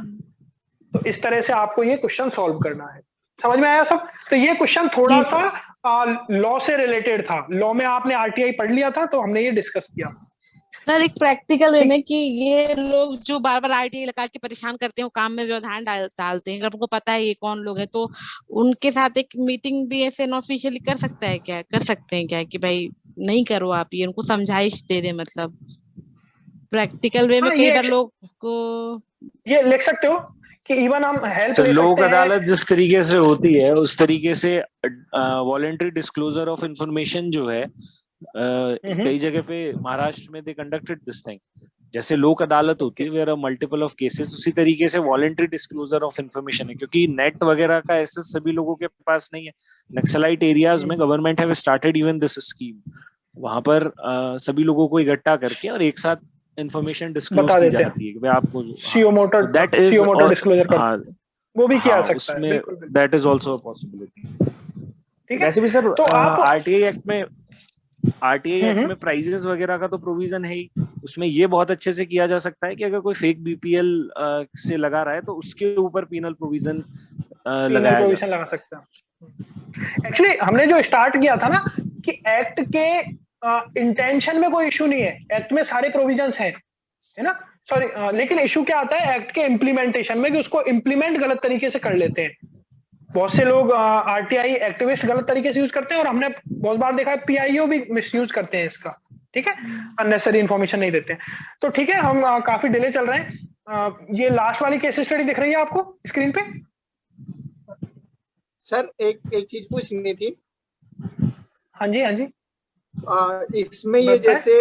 Speaker 1: तो इस तरह से आपको ये क्वेश्चन सॉल्व करना है। समझ में आया सब? तो ये क्वेश्चन थोड़ा सा लॉ से रिलेटेड था। लॉ में आपने आरटीआई पढ़ लिया था, तो हमने ये डिस्कस किया।
Speaker 11: सर एक प्रैक्टिकल वे में कि ये लोग जो बार बार आरटीआई लगा के परेशान करते हैं, काम में व्यवधान डालते हैं, अगर उनको पता है ये कौन लोग हैं, तो उनके साथ एक मीटिंग भी ऐसे अनऑफिशियली कर सकता है क्या, कर सकते हैं क्या कि भाई नहीं करो आप ये, उनको समझाइश दे दे, मतलब प्रैक्टिकल वे में कई बार लोग को
Speaker 1: ये लिख सकते हो कि इवन हम हेल्प
Speaker 18: लोक अदालत जिस तरीके से होती है उस तरीके से वॉलंटरी डिस्क्लोजर ऑफ इंफॉर्मेशन जो है कई जगह पे महाराष्ट्र में दे कंडक्टेड दिस थिंग, जैसे लोक अदालत होती है वेयर मल्टीपल ऑफ केसेस, उसी तरीके से वॉलंटरी डिस्क्लोजर ऑफ इंफॉर्मेशन है, क्योंकि नेट वगैरह का एक्सेस सभी लोगों के पास नहीं है। नक्सलाइट एरियाज में government have started even this scheme, वहां पर सभी लोगों को इकट्ठा करके और एक साथ इंफॉर्मेशन डिस्क्लोज की जाती है कि भाई आपको
Speaker 1: सीओ मोटर डिस्क्लोजर वो भी किया सकता है,
Speaker 18: that is also a possibility.
Speaker 1: ठीक है,
Speaker 18: वैसे भी सर
Speaker 1: तो
Speaker 18: आरटीआई एक्ट में प्राइजेस वगैरह का तो प्रोविजन है ही, उसमें ये बहुत अच्छे से किया जा सकता है कि अगर कोई फेक बीपीएल से लगा रहा है तो उसके ऊपर पीनल प्रोविजन लगाया
Speaker 1: लगा सकता है। एक्चुअली हमने जो स्टार्ट किया था ना कि एक्ट के इंटेंशन में कोई इशू नहीं है, एक्ट में सारे प्रोविजंस हैं, है ना, सॉरी, लेकिन इशू क्या आता है एक्ट के इम्प्लीमेंटेशन में कि उसको इम्प्लीमेंट गलत तरीके से कर लेते हैं। बहुत से लोग आरटीआई एक्टिविस्ट गलत तरीके से यूज करते हैं, और हमने बहुत बार देखा है पीआईओ भी मिसयूज करते हैं इसका, ठीक है, अननेसेसरी इन्फॉर्मेशन नहीं देते हैं। तो ठीक है, हम काफी डिले चल रहे हैं। ये लास्ट वाली केस स्टडी दिख रही है आपको स्क्रीन पे?
Speaker 6: सर एक चीज पूछनी थी।
Speaker 1: हाँ जी, हाँ जी।
Speaker 6: इसमें ये जैसे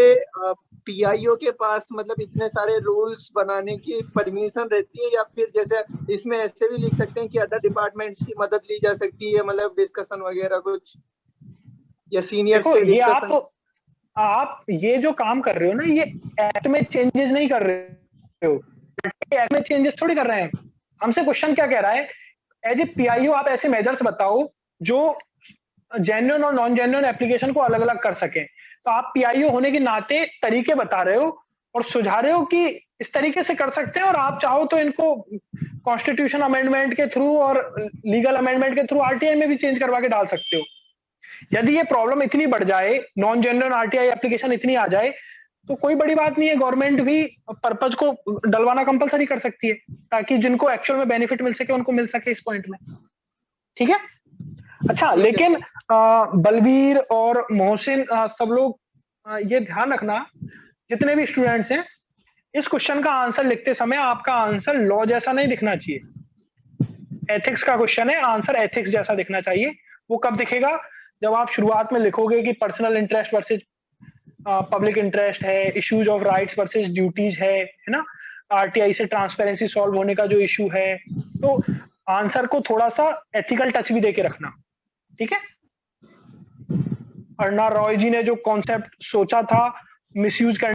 Speaker 6: पीआईओ के पास मतलब इतने सारे रूल्स बनाने की परमिशन रहती है, या फिर जैसे इसमें ऐसे भी लिख सकते हैं कि अदर डिपार्टमेंट्स की मदद ली जा सकती है, मतलब डिस्कशन वगैरह कुछ, या सीनियर से डिस्कशन?
Speaker 1: आप ये जो काम कर रहे हो ना, ये एक्ट में चेंजेस नहीं कर रहे हो, एक्ट में चेंजेस थोड़ी कर रहे हैं। हमसे क्वेश्चन क्या कह रहा है, एज ए पीआईओ आप ऐसे मेजर्स बताओ जो जेन्युइन और नॉन जेन्युइन एप्लीकेशन को अलग अलग कर सकें। तो आप पीआईओ होने के नाते तरीके बता रहे हो और सुझा रहे हो कि इस तरीके से कर सकते हैं, और आप चाहो तो इनको कॉन्स्टिट्यूशन अमेंडमेंट के थ्रू और लीगल अमेंडमेंट के थ्रू आरटीआई में भी चेंज करवा के डाल सकते हो। यदि ये प्रॉब्लम इतनी बढ़ जाए, नॉन जेन्युइन आरटीआई एप्लीकेशन इतनी आ जाए, तो कोई बड़ी बात नहीं है, गवर्नमेंट भी पर्पज को डलवाना कंपलसरी कर सकती है, ताकि जिनको एक्चुअल में बेनिफिट मिल सके उनको मिल सके इस पॉइंट में। ठीक है, अच्छा, लेकिन बलबीर और मोहसिन सब लोग ये ध्यान रखना, जितने भी स्टूडेंट्स हैं, इस क्वेश्चन का आंसर लिखते समय आपका आंसर लॉ जैसा नहीं दिखना चाहिए। एथिक्स का क्वेश्चन है, आंसर एथिक्स जैसा दिखना चाहिए। वो कब दिखेगा? जब आप शुरुआत में लिखोगे कि personal interest versus public interest है, issues of rights versus duties है ना, आरटीआई से ट्रांसपेरेंसी सॉल्व होने का जो इशू है, तो आंसर को थोड़ा सा एथिकल टच भी देके रखना। ठीक है, अर्णा रॉय जी ने जो कॉन्सेप्ट सोचा था मिसयूज करने